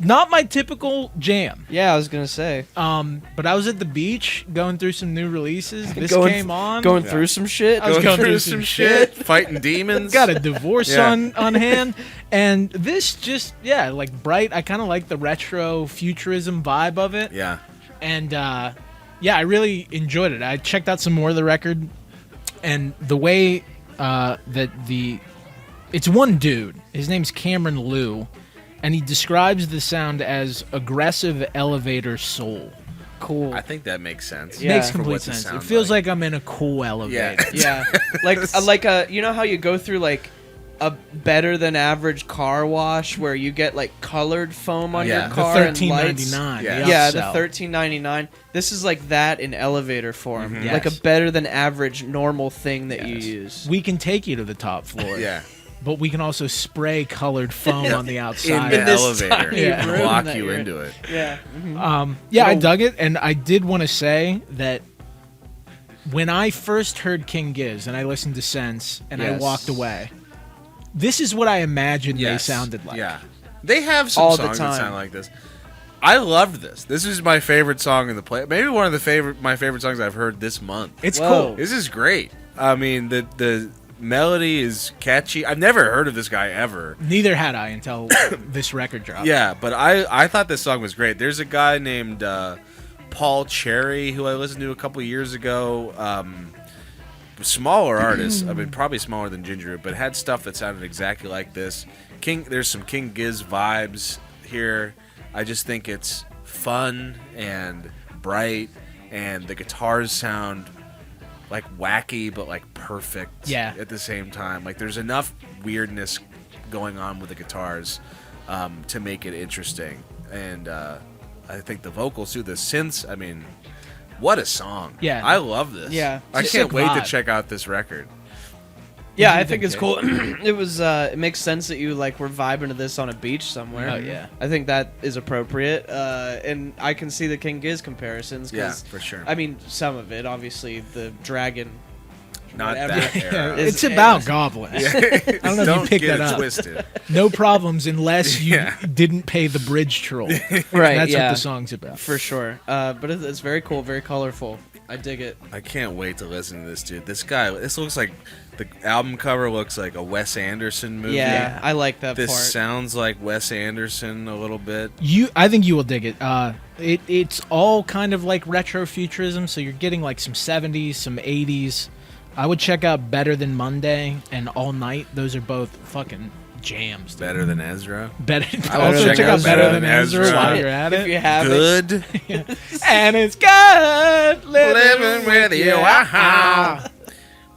Not my typical jam. Yeah, I was gonna say. But I was at the beach going through some new releases. This Going- came on. Going through some shit. I was going through some shit. fighting demons. Got a divorce Yeah. on hand, and this just like bright. I kind of like the retro futurism vibe of it, Yeah, and I really enjoyed it. I checked out some more of the record, and the way it's one dude. His name's Cameron Liu, and he describes the sound as aggressive elevator soul. Cool. I think that makes sense. Yeah. Makes For complete what this sense. It sounds feels like I'm in a cool elevator. Yeah, like a you know how you go through like a better than average car wash where you get like colored foam on Yeah. your The car and lights. $13.99. Yeah. Yeah, the upsell. $13.99. This is like that in elevator form, Mhm. like a Yes. better than average normal thing that you Yes. use. We can take you to the top floor. Yeah, But we can also spray colored foam on the in outside. the In this elevator, tiny Yeah. and room lock that you you're in. into it. Yeah. I Little- dug it, and I did want to say that when I first heard King Giz and I listened to Sense and I Yes. walked away, this is what I imagined Yes. they sounded like. Yeah, they have some All the songs that time. sound like this. I loved this. This is my favorite song in the play. Maybe one of my favorite songs I've heard this month. It's Whoa. cool. This is great. I mean, the melody is catchy. I've never heard of this guy ever. Neither had I until this record dropped. Yeah, but I thought this song was great. There's a guy named Paul Cherry who I listened to a couple years ago. Smaller artist. I mean, probably smaller than Ginger Root, but had stuff that sounded exactly like this. There's some King Giz vibes here. I just think it's fun and bright, and the guitars sound like wacky but like perfect at the same time. Like there's enough weirdness going on with the guitars to make it interesting. And I think the vocals too, the synths, I mean, what a song. Yeah. I love this. Yeah. I It's a can't sick wait to vibe. check out this record. Yeah, I think it's cool. It was. It makes sense that you like were vibing to this on a beach somewhere. Oh, yeah. I think that is appropriate, and I can see the King Giz comparisons. Yeah, 'Cause, for sure. I mean, some of it, obviously, the dragon. Not whatever. that era. It's about goblins. I don't know if Don't you picked get that it up. twisted. No problems unless you Yeah. didn't pay the bridge troll. Right. That's yeah, what the song's about. for sure. But it's very cool, very colorful. I dig it. I can't wait to listen to this dude. This looks like the album cover looks like a Wes Anderson movie. Yeah, I like that This part. sounds like Wes Anderson a little bit. I think you will dig it. It's all kind of like retro futurism, so you're getting like some 70s, some 80s. I would check out Better Than Monday and All Night. Those are both fucking jams. Dude. Better than Ezra. Better. I will Also check out Better Than Ezra Ezra. while you're at if you it. have it. Good. And it's good Living with you. Ah.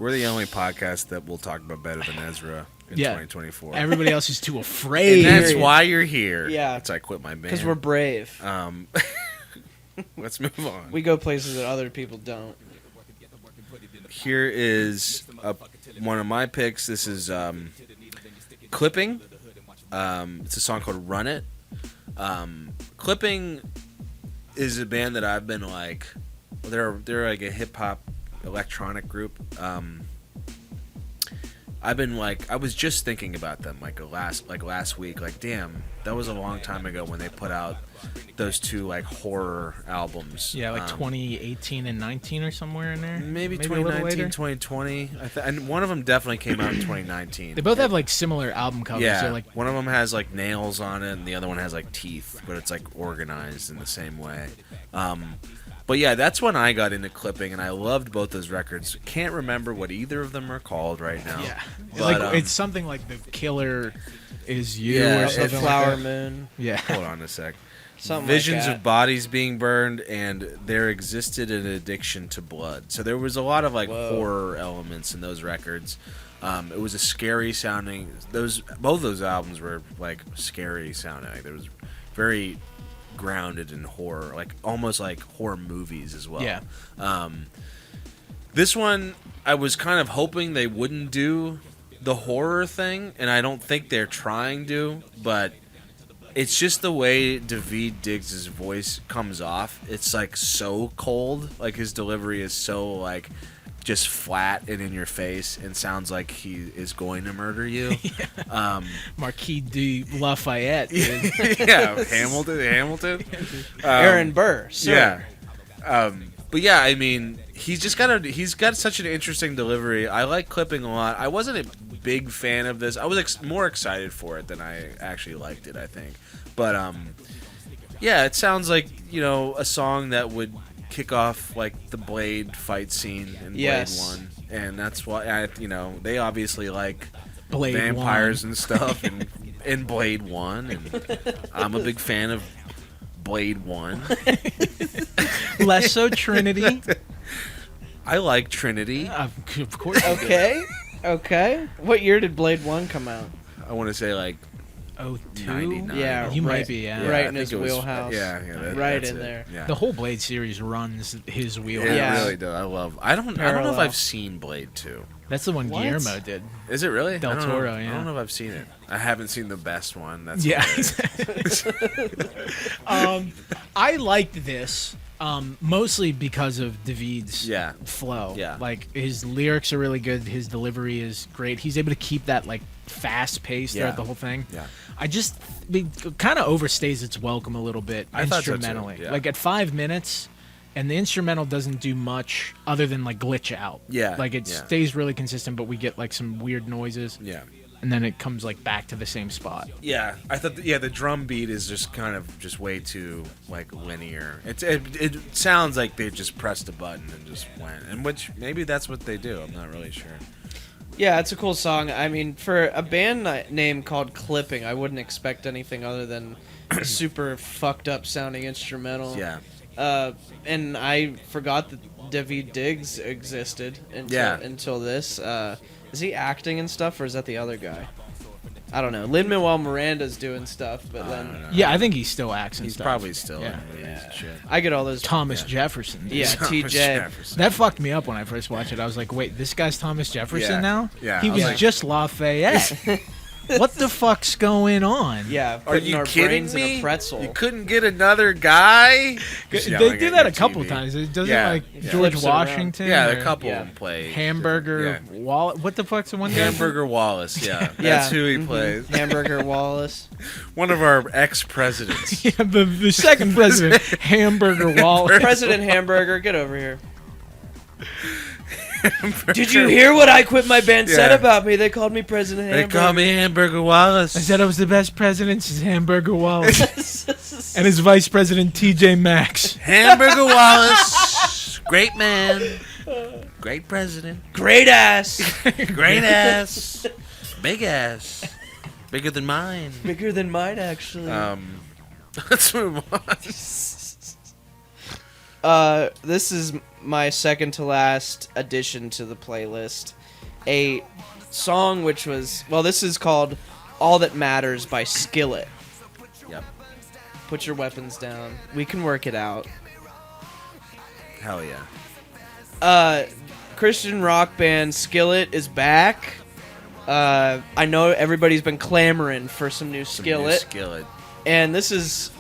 We're the only podcast that will talk about Better Than Ezra in Yeah. 2024. Everybody else is too afraid. and that's Period. why you're here. Yeah. That's I quit my band. Because we're brave. Let's move on. We go places that other people don't. Here is one of my picks. This is Clipping. It's a song called Run It. Clipping is a band that I've been like, they're like a hip hop electronic group. I've been like, I was just thinking about them last week. Like, damn, that was a long time ago when they put out those two like horror albums. Yeah, like 2018 and 19 or somewhere in there. Maybe a little 2019, later. 2020. And one of them definitely came out in 2019. They both have like similar album covers. Yeah, They're like one of them has like nails on it, and the other one has like teeth, but it's like organized in the same way. But yeah, that's when I got into Clipping, and I loved both those records. Can't remember what either of them are called right now. yeah, But, like it's something like The Killer Is You Yeah, or it's The something Flower like that. Moon. Yeah. Hold on a sec. Something Visions like that. of bodies being burned, and there existed an addiction to blood. So there was a lot of like Whoa. horror elements in those records. It was a scary sounding. Both those albums were like scary sounding. Like, there was very grounded in horror, like almost like horror movies as well. Yeah. This one, I was kind of hoping they wouldn't do the horror thing, and I don't think they're trying to, but it's just the way David Diggs' voice comes off. It's like so cold. Like his delivery is so like just flat and in your face, and sounds like he is going to murder you. Marquis de Lafayette. Dude. Yeah, Hamilton. Aaron Burr. Sir. Yeah. But yeah, I mean, he's got such an interesting delivery. I like Clipping a lot. I wasn't a big fan of this. I was more excited for it than I actually liked it, I think. But yeah, it sounds like, a song that would kick off like the Blade fight scene in Yes. Blade 1, and that's why they obviously like Blade vampires 1. and stuff in Blade 1, and I'm a big fan of Blade 1. Less so Trinity. I like Trinity. Of course. Okay. What year did Blade 1 come out? I want to say like 02? 99. Yeah, You right. might be, yeah. Right I in think his it was- wheelhouse. Yeah, Right that's in it. there. Yeah. The whole Blade series runs his wheelhouse. Yeah, Yeah. it really does. I don't know Parallel. if I've seen Blade 2. That's the one What? Guillermo did. Is it really? Del I don't Toro, know. yeah. I don't know if I've seen it. I haven't seen the best one. That's Yeah. hilarious. I liked this mostly because of David's Yeah. flow. Yeah. Like his lyrics are really good. His delivery is great. He's able to keep that like fast paced Yeah. throughout the whole thing. Yeah. It kind of overstays its welcome a little bit I thought so, too, instrumentally. yeah. Like at 5 minutes, and the instrumental doesn't do much other than like glitch out. Yeah, like it yeah. stays really consistent, but we get like some weird noises. Yeah. And then it comes like back to the same spot. Yeah, I thought. The drum beat is just kind of just way too like linear. It sounds like they just pressed a button and just went, and which maybe that's what they do. I'm not really sure. Yeah, it's a cool song. I mean, for a band name called Clipping, I wouldn't expect anything other than a super fucked up sounding instrumental. Yeah. And I forgot that David Diggs existed until this. Is he acting and stuff, or is that the other guy? I don't know. Lin-Manuel Miranda's doing stuff, but then Yeah, I think he still acts and He's stuff. probably still Yeah. in movies and shit. I get all those. Thomas Jefferson. dude. Yeah, Thomas TJ. Jefferson. That fucked me up when I first watched it. I was like, wait, this guy's Thomas Jefferson Yeah. now? Yeah, He I was was like- just Lafayette. What the fuck's going on? Yeah, Are putting you our kidding brains me? in a pretzel. You couldn't get another guy? Just They yelling do at that your a couple TV. times. It doesn't Yeah, like yeah. George Flips it around. Washington. Yeah, or a couple Yeah. of them play Hamburger Yeah. Wall. What the fuck's the one guy? Hamburger Wallace. Yeah, Yeah. that's who he Mhm. plays. Hamburger Wallace. One of our ex-presidents. Yeah, the second president, Hamburger Wall. President Hamburger, get over here. Did you hear what I Quit My Band said Yeah. about me? They called me President They Hamburger. call me Hamburger Wallace. I said I was the best president since Hamburger Wallace. And his vice president, TJ Maxx. Hamburger Wallace. Great man. Great president. Great ass. Great ass. Big ass. Bigger than mine. Bigger than mine, actually. Let's move on. This is my second to last addition to the playlist. A song which was, well, this is called All That Matters by Skillet. Yep. Put your weapons down. We can work it out. Hell yeah. Christian rock band Skillet is back. I know everybody's been clamoring for some new Some Skillet, new Skillet. and this is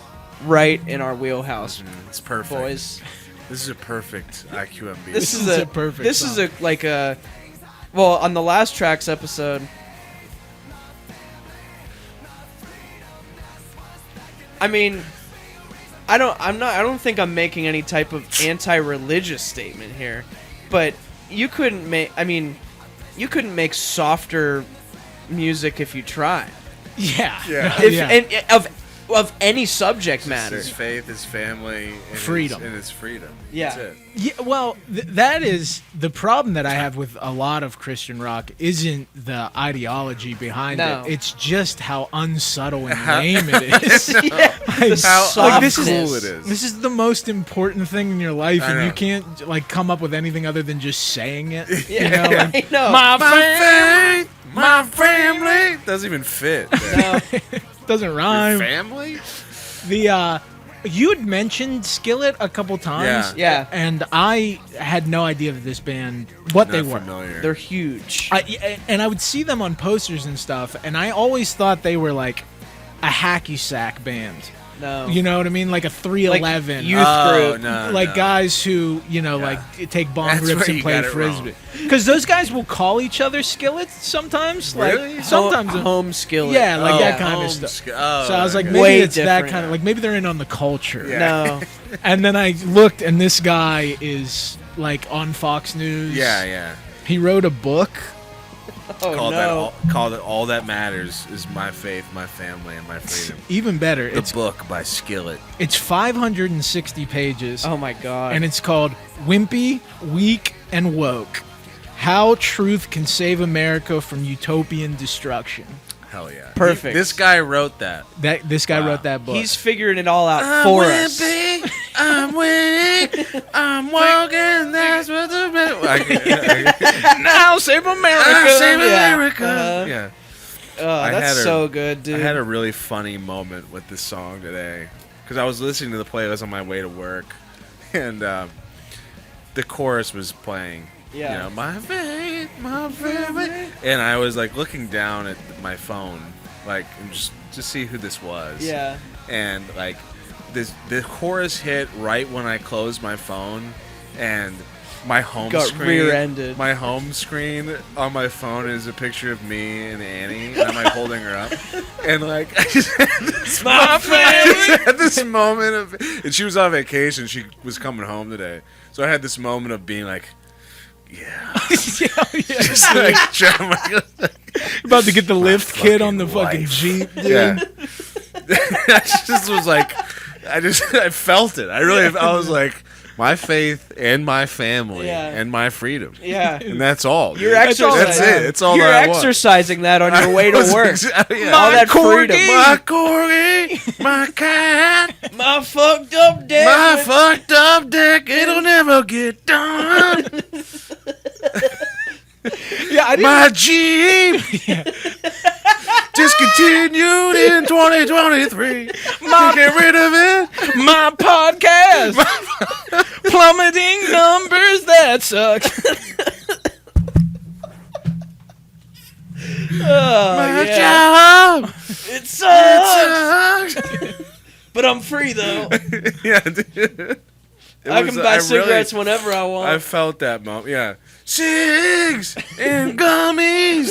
right in our wheelhouse, It's perfect. boys. This is a perfect IQMB. This is is a a perfect This song. is well, on the last tracks episode. I mean, I don't think I'm making any type of anti-religious statement here, but you couldn't make softer music if you tried. Yeah. Yeah. If Yeah. and of any subject matter. His faith, his family, and Freedom. his freedom. Yeah. That's it. Yeah, well, that is the problem that I have with a lot of Christian rock. Isn't the ideology behind No. it? It's just how unsubtle and lame it is. Yeah, the How softness. cool it is. This is the most important thing in your life, I and you know. can't like come up with anything other than just saying it. Yeah, You know, like, I know. my My faith, my family doesn't even fit. No. doesn't Your rhyme. family? The you had mentioned Skillet a couple times, Yeah. and I had no idea that this band what they Not were. familiar. They're huge. And I would see them on posters and stuff, and I always thought they were like a hacky sack band. No. You know what I mean? Like a 311. youth Oh, group. no, like no. guys who, like take bong That's rips where and you play got it wrong. frisbee. Because those guys will call each other skillets sometimes. Really? Like sometimes. home skillet. Yeah, like that Oh, kind of home stuff. oh, So I was like, okay. maybe Way it's that different. kind of like maybe they're in on the culture. Yeah. No. And then I looked, and this guy is like on Fox News. Yeah. He wrote a book. Oh Called it All That Matters is My Faith, My Family, and My Freedom. Even better, The it's book by Skillet. 560 pages, Oh my god. and it's called "Wimpy, Weak, and Woke: How Truth Can Save America from Utopian Destruction." Hell yeah. Perfect. This guy wrote that. This guy Wow. wrote that book. He's figuring it all out for us. I'm winning, I'm walking, that's what the now save America. Save Yeah. America. Uh-huh. Yeah. Oh, I had that's a- so good, dude. I had a really funny moment with this song today because I was listening to the playlist on my way to work, and the chorus was playing. Yeah. You know, my faith, my family, and I was like looking down at my phone, like just to see who this was. Yeah. And like the chorus hit right when I closed my phone, and my home Got screen, rear-ended. my home screen on my phone is a picture of me and Annie, and I'm like holding her up, and like I just had this moment of, and she was on vacation. She was coming home today, so I had this moment of being like, yeah, just like, About to get the lift kit on the fucking fucking wife. Jeep, dude. yeah. I just was like, I felt it. I was like, my faith and my family and my freedom. Yeah. And that's all. You're dude. exercising. That's it. It's all You're that I want. exercising that on your way to work. Yeah. All that freedom. My corgi, my cat, My fucked up dick. my fucked up dick, it'll never get done. Yeah, I didn't. My Jeep discontinued in 2023. Get rid of it. My podcast, plummeting numbers that suck. My job. It sucks. But I'm free though. Yeah, dude. I can buy cigarettes whenever I want. I felt that moment. Yeah. Cigs and gummies.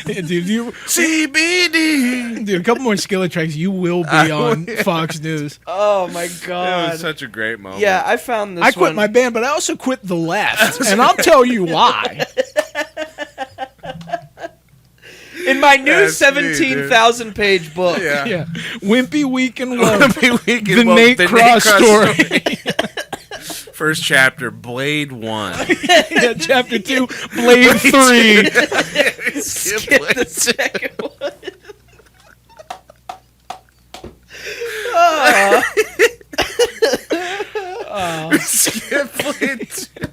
Yeah, dude, CBD. a couple more Skillet tracks, you will be on Fox News. Oh my That god. was such a great moment. Yeah, I found this I quit one. my band, but I also quit the left, and I'll tell you why. In my new That's me, dude. 17,000 page book. Yeah. Yeah, Wimpy Week and Love, The the Nate Cross story. First chapter, Blade 1. Yeah, chapter 2, Blade 3. Skip the second one. Skip Blade 2.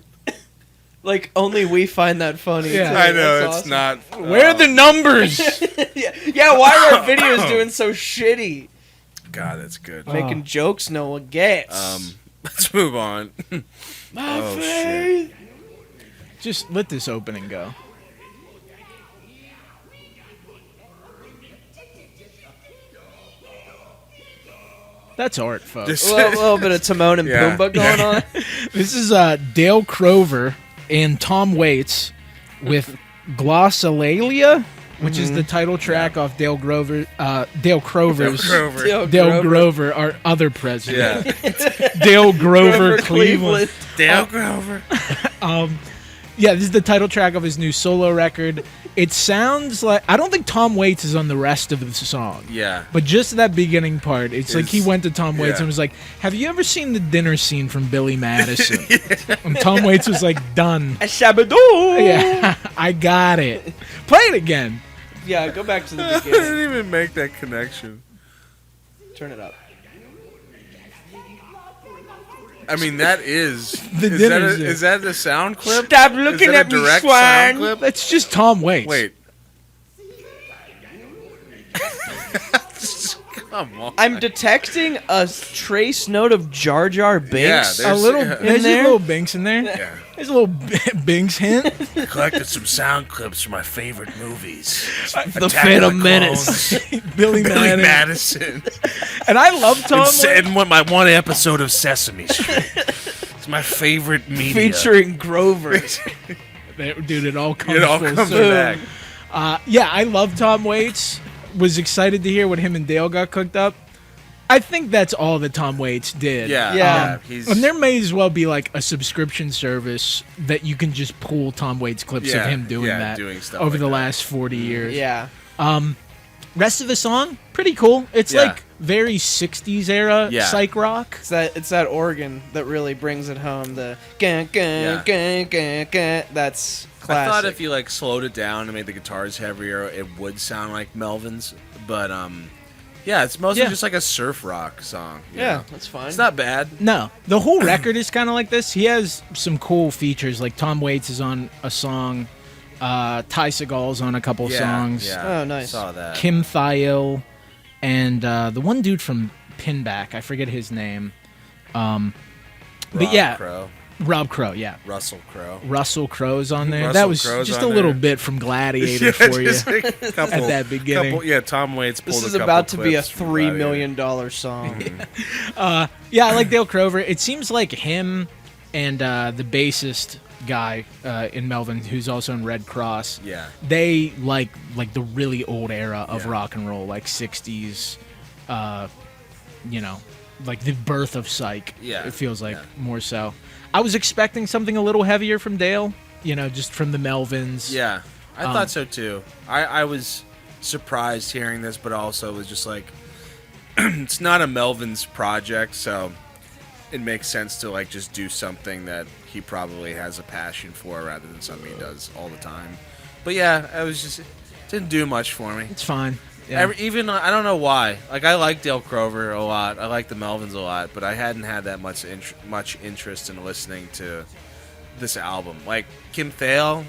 Like, only we find that funny. Yeah. too. I know, That's it's awesome. not. Where are the numbers? Yeah, why are our videos doing so shitty? God, that's good. Making jokes no one gets. Let's move on. My oh, faith. Just let this opening go. That's art, folks. This- A little bit of Timon and Yeah. Pumbaa going on. This is Dale Crover and Tom Waits with Glossolalia, which is the title track off Dale Crover's Grover. Dale Grover, our other president. Yeah. Dale Grover, Cleveland. Dale Grover. Yeah, this is the title track of his new solo record. It sounds like, I don't think Tom Waits is on the rest of the song. Yeah. But just that beginning part, it's like he went to Tom Waits yeah. and was like, "Have you ever seen the dinner scene from Billy Madison?" And Tom Waits was like, "Done." Shabadoo. Yeah, I got it. Play it again. Yeah, go back to the I beginning. didn't even make that connection. Turn it up. I mean, that is. The is, dinner that scene. is that the sound clip? Stop Is looking that at a me, direct swine. sound clip? That's just Tom Waits. Wait. Come on. I'm detecting a trace note of Jar Jar Binks. Yeah, A little, yeah. there's there? a little Binks in there. Yeah. There's a little Binks hint. Collected some sound clips from my favorite movies. The Phantom Menace. Billy Billy Madison. Madison. And I love Tom Waits. And my one episode of Sesame Street. It's my favorite media. Featuring Grover. Dude, it all comes It all full comes circle. back. Yeah, I love Tom Waits. Was excited to hear when him and Dale got cooked up. I think that's all that Tom Waits did. Yeah. Yeah. He's, And there may as well be like a subscription service that you can just pull Tom Waits clips of Yeah, him doing yeah, that doing stuff over like the that. last 40 years. Yeah. Rest of the song, pretty cool. It's Yeah. like very 60s era Yeah. psych rock. It's that organ that really brings it home. The gang, Yeah. gang, gang, gang, gang. That's classic. I thought if you like slowed it down and made the guitars heavier, it would sound like Melvin's. But yeah, it's mostly Yeah. just like a surf rock song. you Yeah, know? that's fine. It's not bad. No, the whole record is kind of like this. He has some cool features. Like Tom Waits is on a song. Ty Segall's on a couple Yeah, songs. Yeah, Oh, nice. Saw that. Kim Thiel, and the one dude from Pinback, I forget his name. But Rob yeah, Crow, Rob Crow, yeah. Russell Crowe. Russell Crowe's on there. Russell That was Crowe's just on a little there. bit from Gladiator for you. Just a couple, At that beginning. couple- yeah, Tom Waits pulled This is a couple about to be a clips from $3 Gladiator. million song. Yeah, I like Dale Crover. It seems like him and the bassist guy in Melvin, who's also in Red Cross. Yeah. They like the really old era of Yeah. rock and roll, like 60s, like the birth of psych. Yeah. It feels like Yeah. more so. I was expecting something a little heavier from Dale, just from the Melvins. Yeah, I thought so too. I was surprised hearing this, but also was just like, it's not a Melvin's project, so it makes sense to like just do something that he probably has a passion for rather than something he does all the time. But yeah, it didn't do much for me. It's fine. Yeah. Even I don't know why. Like I like Dale Crover a lot. I like the Melvins a lot, but I hadn't had that much interest in listening to this album. Like Kim Thale,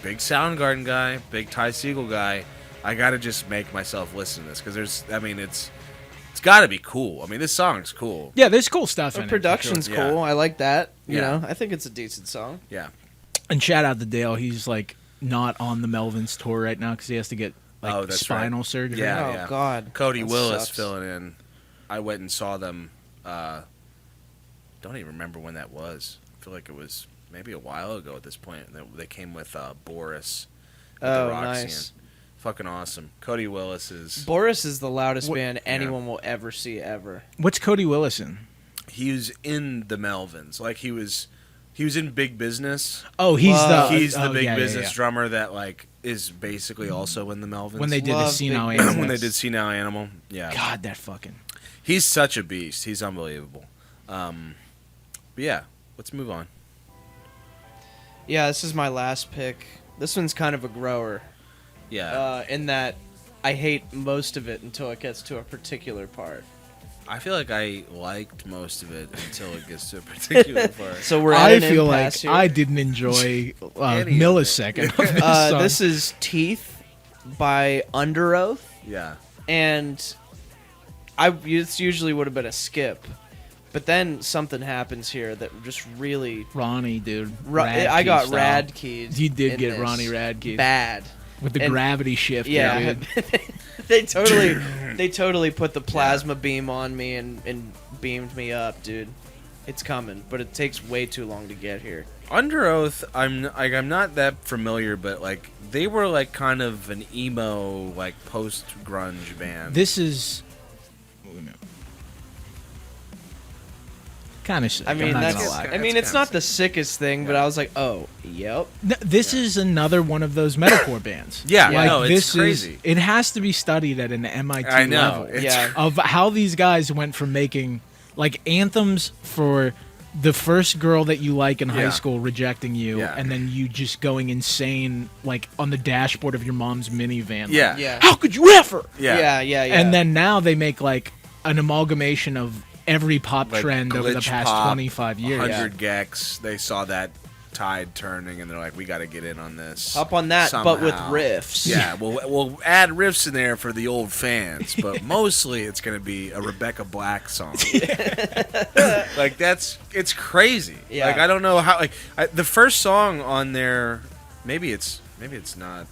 big Soundgarden guy, big Ty Segall guy. I gotta just make myself listen to this because it's got to be cool. I mean, this song's cool. Yeah, there's cool stuff The in production's it. Yeah. cool. I like that. You Yeah. know, I think it's a decent song. Yeah. it. And shout out to Dale. He's like not on the Melvins tour right now because he has to get That's spinal right. surgery. Yeah, Oh, yeah. God. Cody That Willis sucks. filling in. I went and saw them. Don't even remember when that was. I feel like it was maybe a while ago at this point. They came with Boris. At Oh, the nice. Roxy. Fucking awesome. Cody Willis is. Boris is the loudest What- band anyone will ever see ever. What's Cody Willis in? He was in the Melvins. Like he was in Big Business. Oh, he's Wow. He's the oh, Big yeah, yeah, Business yeah. drummer that like is basically also in the Melvins. When they did the Love Senile Big Animals. when they did Senile Animal. Yeah. God, that fucking. He's such a beast. He's unbelievable. But yeah, let's move on. Yeah, this is my last pick. This one's kind of a grower. Yeah. In that I hate most of it until it gets to a particular part. I feel like I liked most of it until it gets to a particular part. So we're at I an feel like impasse here. I didn't enjoy Any of millisecond of this song. This is Teeth by Underoath, Yeah. and this usually would have been a skip, but then something happens here that just really. Ronnie, dude. I got style. rad keyed. You did in get this. Ronnie Radke Bad. with the and- gravity shift. Yeah, dude. they totally put the plasma beam on me and beamed me up, dude. It's coming, but it takes way too long to get here. Underoath, I'm not that familiar, but like they were like kind of an emo like post grunge band. This is kind of sick. I mean, I'm not that's. gonna lie. I mean, That's it's kinda not the sickest thing, but I was like, oh, yep. This is another one of those metalcore bands. Yeah, like no, it's this crazy. It has to be studied at an MIT I know. level It's Yeah. of how these guys went from making like anthems for the first girl that you like in high Yeah. school rejecting you, Yeah. and then you just going insane like on the dashboard of your mom's minivan. Like, Yeah. Yeah. how could you ever? Yeah. Yeah. And then now they make like an amalgamation of every pop Like trend over the glitch past pop, 25 years. 100 gecs. They saw that tide turning, and they're like, we got to get in on this. Hop on that, but with somehow. riffs. Yeah, we'll add riffs in there for the old fans, but mostly it's going to be a Rebecca Black song. Like it's crazy. Yeah. Like I don't know how. Like the first song on there, maybe it's not.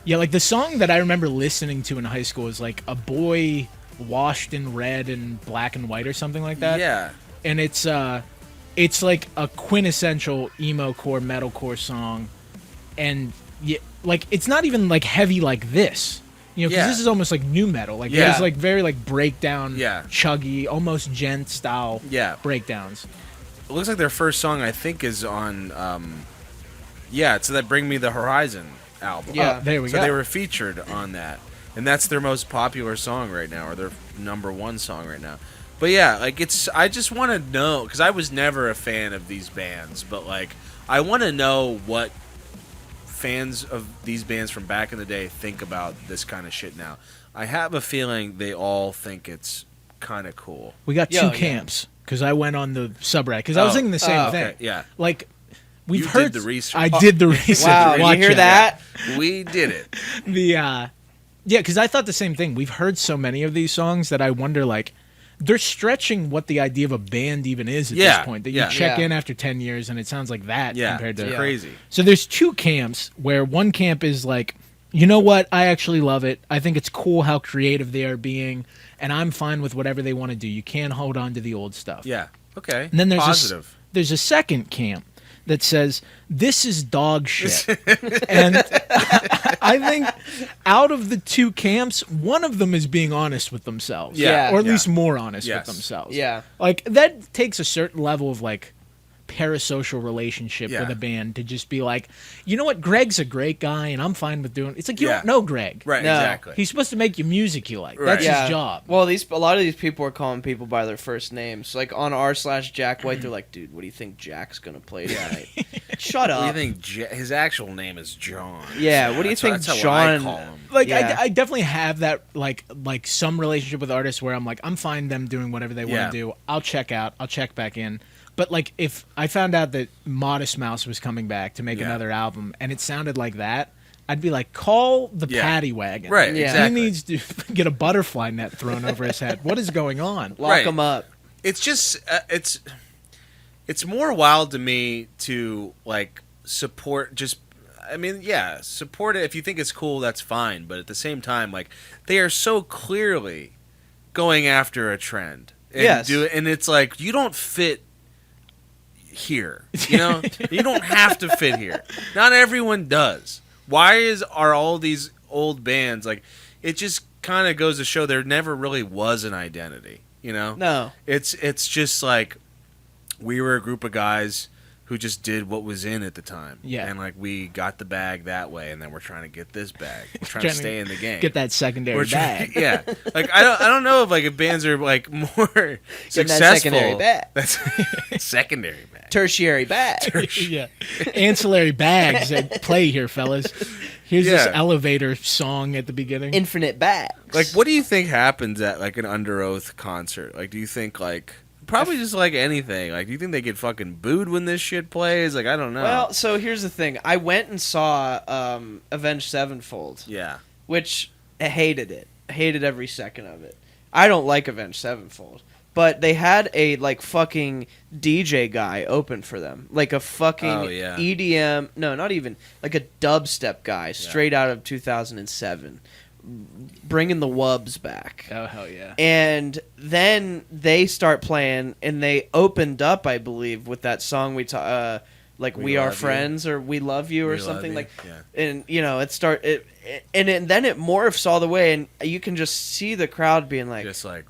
Yeah, like the song that I remember listening to in high school is like a boy washed in red and black and white or something like that. Yeah, And it's like a quintessential emo core metalcore song, and yeah, like it's not even like heavy like this. You know, because Yeah. this is almost like new metal. Like Yeah. there's like very like breakdown, Yeah. chuggy, almost gent style yeah. breakdowns. It looks like their first song I think is on. It's that Bring Me the Horizon album. Yeah. Oh, there we So go. they were featured on that, and that's their most popular song right now, or their number one song right now. But yeah, like I just want to know, because I was never a fan of these bands, but like I want to know what fans of these bands from back in the day think about this kind of shit now. I have a feeling they all think it's kind of cool. We got Yeah, two yeah. camps because I went on the subreddit because I was Oh. thinking the same Oh, thing. Okay, yeah, Like we've You heard did the research. I did the research. Wow, you Watch hear out. that? we did it. Yeah, because I thought the same thing. We've heard so many of these songs that I wonder, like, they're stretching what the idea of a band even is at Yeah, this point. That yeah. you check Yeah. in after 10 years and it sounds like that Yeah, compared to. it's Yeah. crazy. So there's two camps where one camp is like you know what? I actually love it. I think it's cool how creative they are being, and I'm fine with whatever they want to do. You can't hold on to the old stuff. Yeah. Okay. And then there's positive. there's a second camp that says this is dog shit. And I think out of the two camps, one of them is being honest with themselves. Yeah. Or at least more honest with themselves. Yeah. Like, that takes a certain level of, like, parasocial relationship Yeah. with a band to just be like, you know what, Greg's a great guy and I'm fine with doing it. It's like, you don't know Greg. Right, No. exactly. He's supposed to make you music you like. Right. That's his job. Well, a lot of these people are calling people by their first names. Like on r/Jack White, they're like, dude, what do you think Jack's gonna play tonight? Shut up. What do you think? His actual name is John. Yeah, what do you think That's John- how I call him. Like, Yeah. I definitely have that, like some relationship with artists where I'm like, I'm fine them doing whatever they want Yeah. to do. I'll check out. I'll check back in. But, like, if I found out that Modest Mouse was coming back to make another album and it sounded like that, I'd be like, call the paddy wagon. Right, Yeah. exactly. He needs to get a butterfly net thrown over his head. What is going on? Lock Right. them up. It's just it's more wild to me to like support just. I mean, yeah, support it if you think it's cool. That's fine, but at the same time, like they are so clearly going after a trend. And Yes. and it's like you don't fit here. You know, you don't have to fit here. Not everyone does. Why are all these old bands like? It just kind of goes to show there never really was an identity. You know, No. it's just like we were a group of guys who just did what was in at the time. Yeah. And like we got the bag that way, and then we're trying to get this bag. We're trying to stay in the game. Get that secondary We're bag. yeah. Like I don't know if bands are like more successful. secondary bag. That's secondary bag. Tertiary bag. Yeah. Ancillary bags at play here, fellas. Here's this Yeah. elevator song at the beginning. Infinite bags. Like, what do you think happens at like an Underoath concert? Like, do you think like probably just like anything? Like, do you think they get fucking booed when this shit plays? Like, I don't know. Well, so here's the thing. I went and saw Avenged Sevenfold, yeah. which I hated it. I hated every second of it. I don't like Avenged Sevenfold. But they had a, like, fucking DJ guy open for them. Like a fucking EDM... No, not even. Like a dubstep guy straight out of 2007. Bringing the wubs back. Oh, hell yeah. And then they start playing, and they opened up, I believe, with that song We Are Love Friends, or We Love You, or We Love something You, like. yeah. And you know, then it morphs all the way, and you can just see the crowd being like, Just like,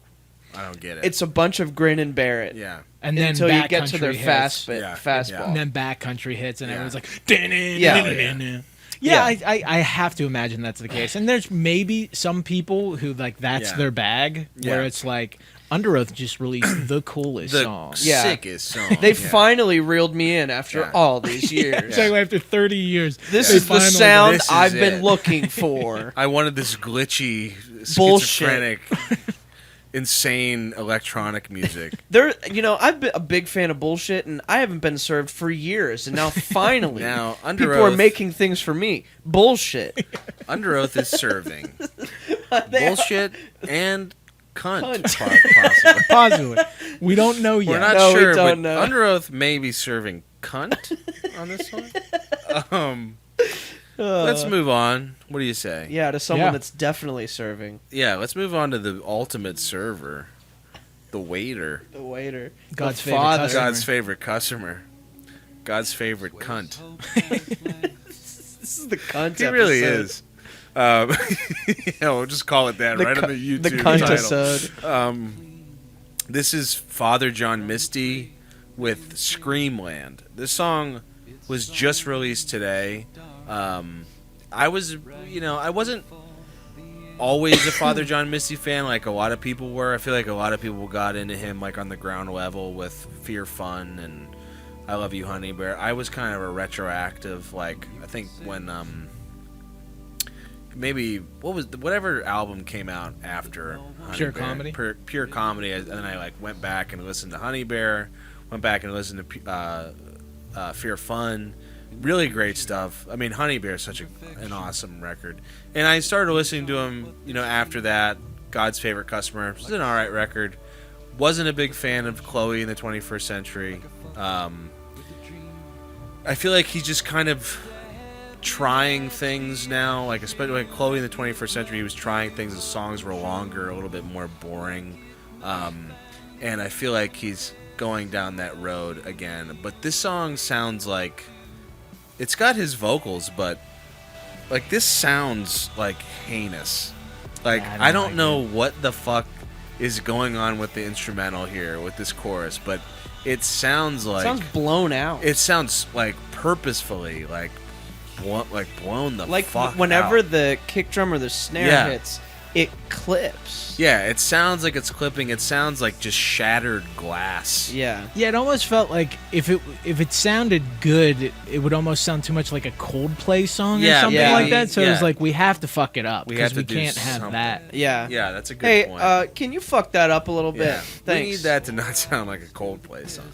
I don't get it. it's a bunch of grin and bear it. yeah. And then Until you get backcountry to their hits. fastball. And then backcountry hits, and Yeah. everyone's like, Yeah. Yeah, I have to imagine that's the case. And there's maybe some people who, like, that's Yeah. their bag, where Yeah. it's like, Underoath just released the coolest The song. Yeah. sickest song. They yeah. finally reeled me in after Yeah. all these years. So after 30 years, This they is the finally- sound This is I've been it. looking for. I wanted this glitchy, Bullshit. schizophrenic, insane electronic music. I've been a big fan of bullshit, and I haven't been served for years, and now finally, Now, people are Underoath- making things for me. Bullshit. Underoath is serving They- bullshit and cunt. Cunt. Possibly. Possibly. We don't know yet. We're not No, we sure, don't but know. Underoath may be serving cunt on this one. Let's move on. What do you say? Yeah, to someone Yeah. that's definitely serving. Yeah, let's move on to the ultimate server, the waiter, The waiter. God's the favorite father. customer. God's favorite customer, God's favorite cunt. This is the cunt He really episode. is. We'll just call it that right on the YouTube The cunt title. episode. This is Father John Misty with Screamland. This song was just released today. I wasn't always a Father John Misty fan like a lot of people were. I feel like a lot of people got into him like on the ground level with Fear Fun and I Love You Honey Bear. I was kind of a retroactive, like, I think when maybe whatever album came out after Honey Pure Bear. Comedy? Pure Comedy, and then I like went back and listened to Honey Bear, went back and listened to Fear Fun. Really great stuff. I mean, Honey Bear is such an awesome record, and I started listening to him. After that, God's Favorite Customer was an alright record. Wasn't a big fan of Chloe in the 21st Century. I feel like he just kind of trying things now, like especially like Chloe in the 21st Century. He was trying things. The songs were longer, a little bit more boring, and I feel like he's going down that road again. But this song sounds like it's got his vocals, but like this sounds like heinous. Like I don't know what the fuck is going on with the instrumental here with this chorus, but it sounds like... It sounds blown out. It sounds like purposefully blown the like fuck whenever out. the kick drum or the snare hits, it clips. Yeah, it sounds like it's clipping. It sounds like just shattered glass. Yeah. Yeah, it almost felt like if it sounded good, it would almost sound too much like a Coldplay song or something like that. So it was like, we have to fuck it up because we can't have that. Yeah. Yeah, that's a good point. Hey, can you fuck that up a little bit? Yeah. Thanks. We need that to not sound like a Coldplay song.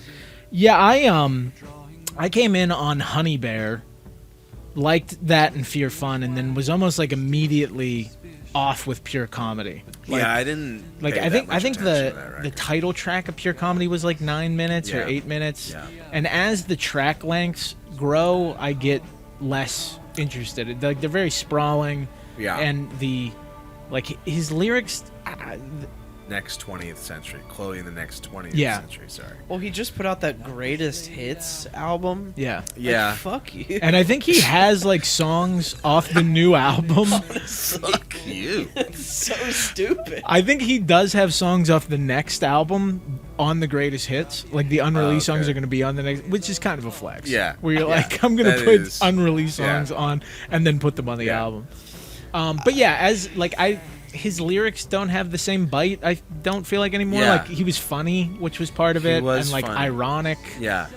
Yeah, I came in on Honey Bear, liked that and Fear Fun, and then was almost like immediately off with Pure Comedy. Like, I didn't. Like I think the title track of Pure Comedy was like 9 minutes or 8 minutes, and as the track lengths grow, I get less interested. Like they're very sprawling, and his lyrics. Next 20th century, Chloe in the next 20th century. Sorry. Well, he just put out that greatest hits album. Yeah. Like, fuck you. And I think he has like songs off the new album. Fuck you. It's so stupid. I think he does have songs off the next album on the greatest hits. Like the unreleased songs are going to be on the next, which is kind of a flex. Yeah. Where you're like, I'm going to put unreleased songs on and then put them on the album. But yeah, his lyrics don't have the same bite, I don't feel like, anymore. Like he was funny, which was part of it, and like funny. Ironic. Yeah.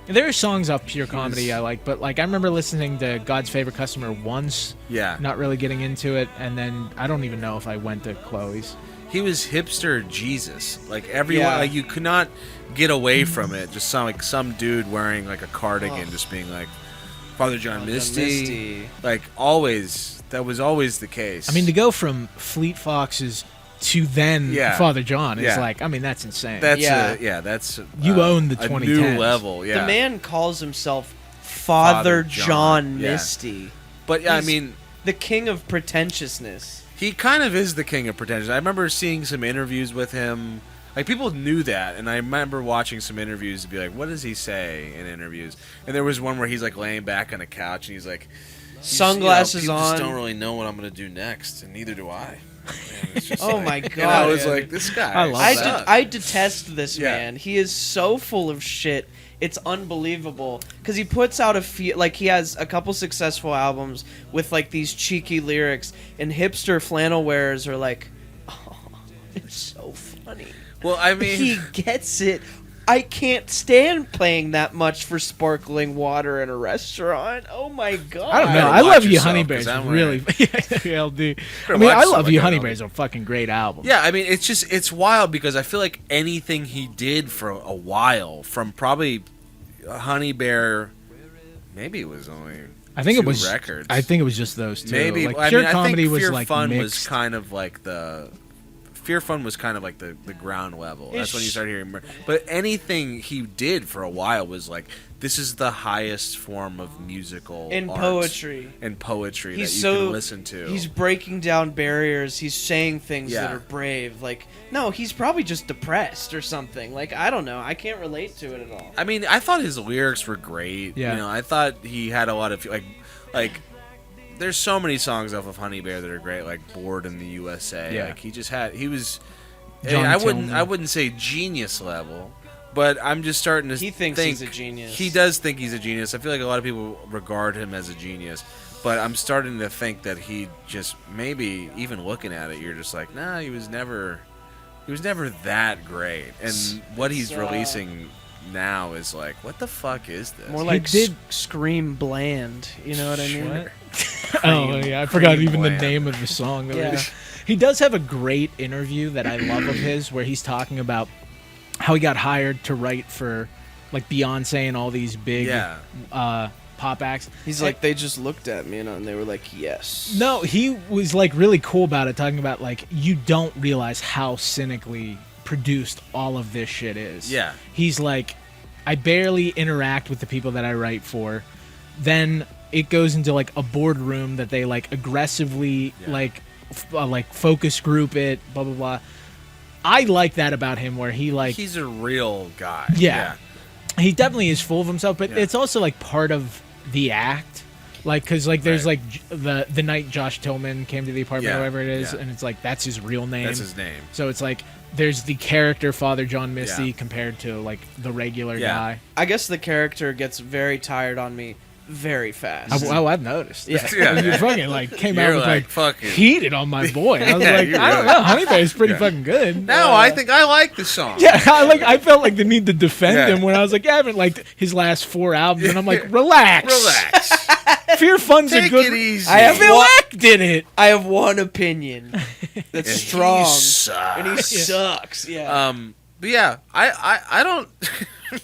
There are songs off Pure Comedy I like, but like I remember listening to God's Favorite Customer once. Yeah. Not really getting into it, and then I don't even know if I went to Chloe's. He was hipster Jesus. Like everyone, like you could not get away from it. Just sound like some dude wearing like a cardigan, just being like Father John Misty. Like always. That was always the case. I mean, to go from Fleet Foxes to then Father John is like, I mean, that's insane. That's that's you own the 2010s. A new level. Yeah, the man calls himself Father John Misty. But I mean, the king of pretentiousness. He kind of is the king of pretentiousness. I remember seeing some interviews with him. Like, people knew that, and I remember watching some interviews to be like, what does he say in interviews? And there was one where he's like laying back on a couch, and he's like, sunglasses people on. Just don't really know what I'm going to do next, and neither do I. My god! And I was like, this guy. I detest this man. He is so full of shit. It's unbelievable because he puts out he has a couple successful albums with like these cheeky lyrics, and hipster flannel wearers are like, oh, it's so funny. Well, I mean, he gets it. I can't stand paying that much for sparkling water in a restaurant. Oh my god! I don't know. I Love You, Honey Bears. Really, LD. I mean, I Love You, Honey Bears. A fucking great album. Yeah, I mean, it's wild because I feel like anything he did for a while, from probably Honey Bear, maybe it was only. I think two it was records. I think it was just those two. Maybe like, Pure Comedy was Fear like Fun mixed. was kind of like the. Fear Fun was kind of like the ground level. That's when you start hearing. But anything he did for a while was like, this is the highest form of musical and art poetry that you can listen to. He's breaking down barriers. He's saying things that are brave. Like, no, he's probably just depressed or something. Like, I don't know. I can't relate to it at all. I mean, I thought his lyrics were great. Yeah. You know, I thought he had a lot of like. There's so many songs off of Honey Bear that are great, like "Bored in the USA." Yeah. Like he was. John I wouldn't say genius level, but I'm just starting to. He thinks he's a genius. He does think he's a genius. I feel like a lot of people regard him as a genius, but I'm starting to think that he just maybe even looking at it, you're just like, nah, he was never that great, and what he's releasing now is like, what the fuck is this? More like Scream Bland. You know what I mean? What? Oh yeah, I forgot even the name of the song. He does have a great interview that I love of his, where he's talking about how he got hired to write for like Beyonce and all these big pop acts. He's like, they just looked at me and they were like, yes. No, he was like really cool about it, talking about like, you don't realize how cynically produced all of this shit is. Yeah. He's like, I barely interact with the people that I write for. Then it goes into like a boardroom that they like aggressively like focus group it, blah blah blah. I like that about him, where he's a real guy. Yeah. He definitely is full of himself, but it's also like part of the act. Like, because like there's like the night Josh Tillman came to the apartment, or whatever it is, and it's like that's his real name. That's his name. So it's like there's the character Father John Misty compared to like the regular guy. I guess the character gets very tired on me very fast. I've noticed. Yeah. You fucking like came out with like fucking heated on my boy. I was like, I don't know, Honey Bear's pretty fucking good. No, I think I like the song. Yeah, I felt like the need to defend him when I was like, I haven't liked his last 4 albums, and I'm like, relax. Fear Fun's Take a good. It easy. Did it? I have one opinion that's And strong, he sucks. and he sucks. Yeah. But yeah, I don't.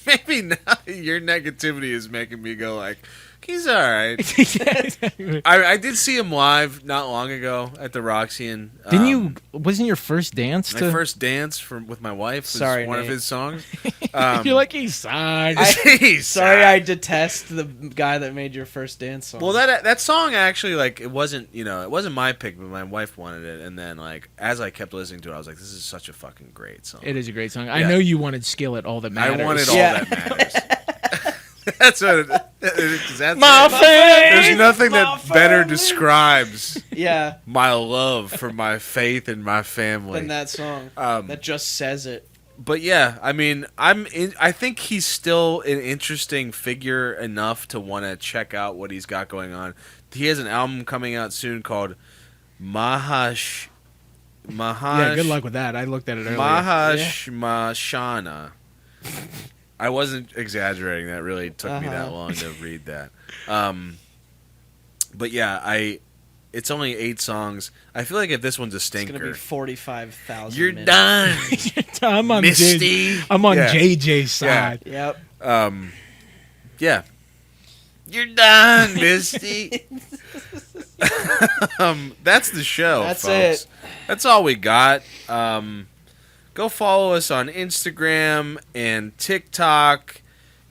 Maybe now your negativity is making me go like, he's all right. I did see him live not long ago at the Roxy, and Didn't you? Wasn't your first dance? my first dance with my wife was Sorry, one Nate. of his songs. You're like, he signed. Sorry, I detest the guy that made your first dance song. Well, that song actually, like, it wasn't my pick, but my wife wanted it, and then like as I kept listening to it, I was like, this is such a fucking great song. It is a great song. I know you wanted Skillet, All That Matters. I wanted all that matters. That's what it, that's My it. face! There's nothing My that better family. describes yeah, my love for my faith and my family. than that song. That just says it. But yeah, I mean, I think he's still an interesting figure enough to want to check out what he's got going on. He has an album coming out soon called Mahash. Yeah, good luck with that. I looked at it earlier. Mashana. I wasn't exaggerating. That really took me that long to read that. But yeah, it's only 8 songs. I feel like if this one's a stinker, It's gonna be 45,000. you're minutes. done, I'm on Misty. I'm on Yeah. JJ's side. Yep. Yeah. You're done, Misty. That's the show. That's folks. it. That's all we got. Go follow us on Instagram and TikTok,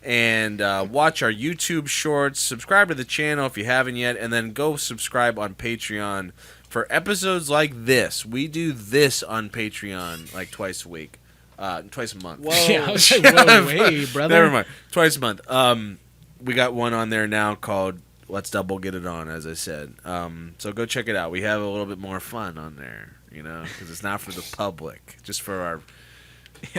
and watch our YouTube shorts. Subscribe to the channel if you haven't yet, and then go subscribe on Patreon for episodes like this. We do this on Patreon like twice a week, twice a month. Whoa. Yeah, I was like, whoa, hey, brother. Never mind. Twice a month. We got one on there now called Let's Double Get It On, as I said. So go check it out. We have a little bit more fun on there, because it's not for the public, just for our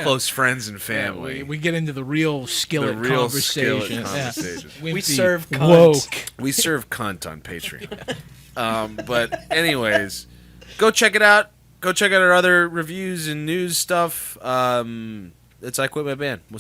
close friends and family. We get into the real Skillet The real conversation. Skillet conversation. Yeah. We serve cunt. woke. We serve cunt on Patreon. But anyways, go check it out. Go check out our other reviews and news stuff. It's I Quit My Band. We'll see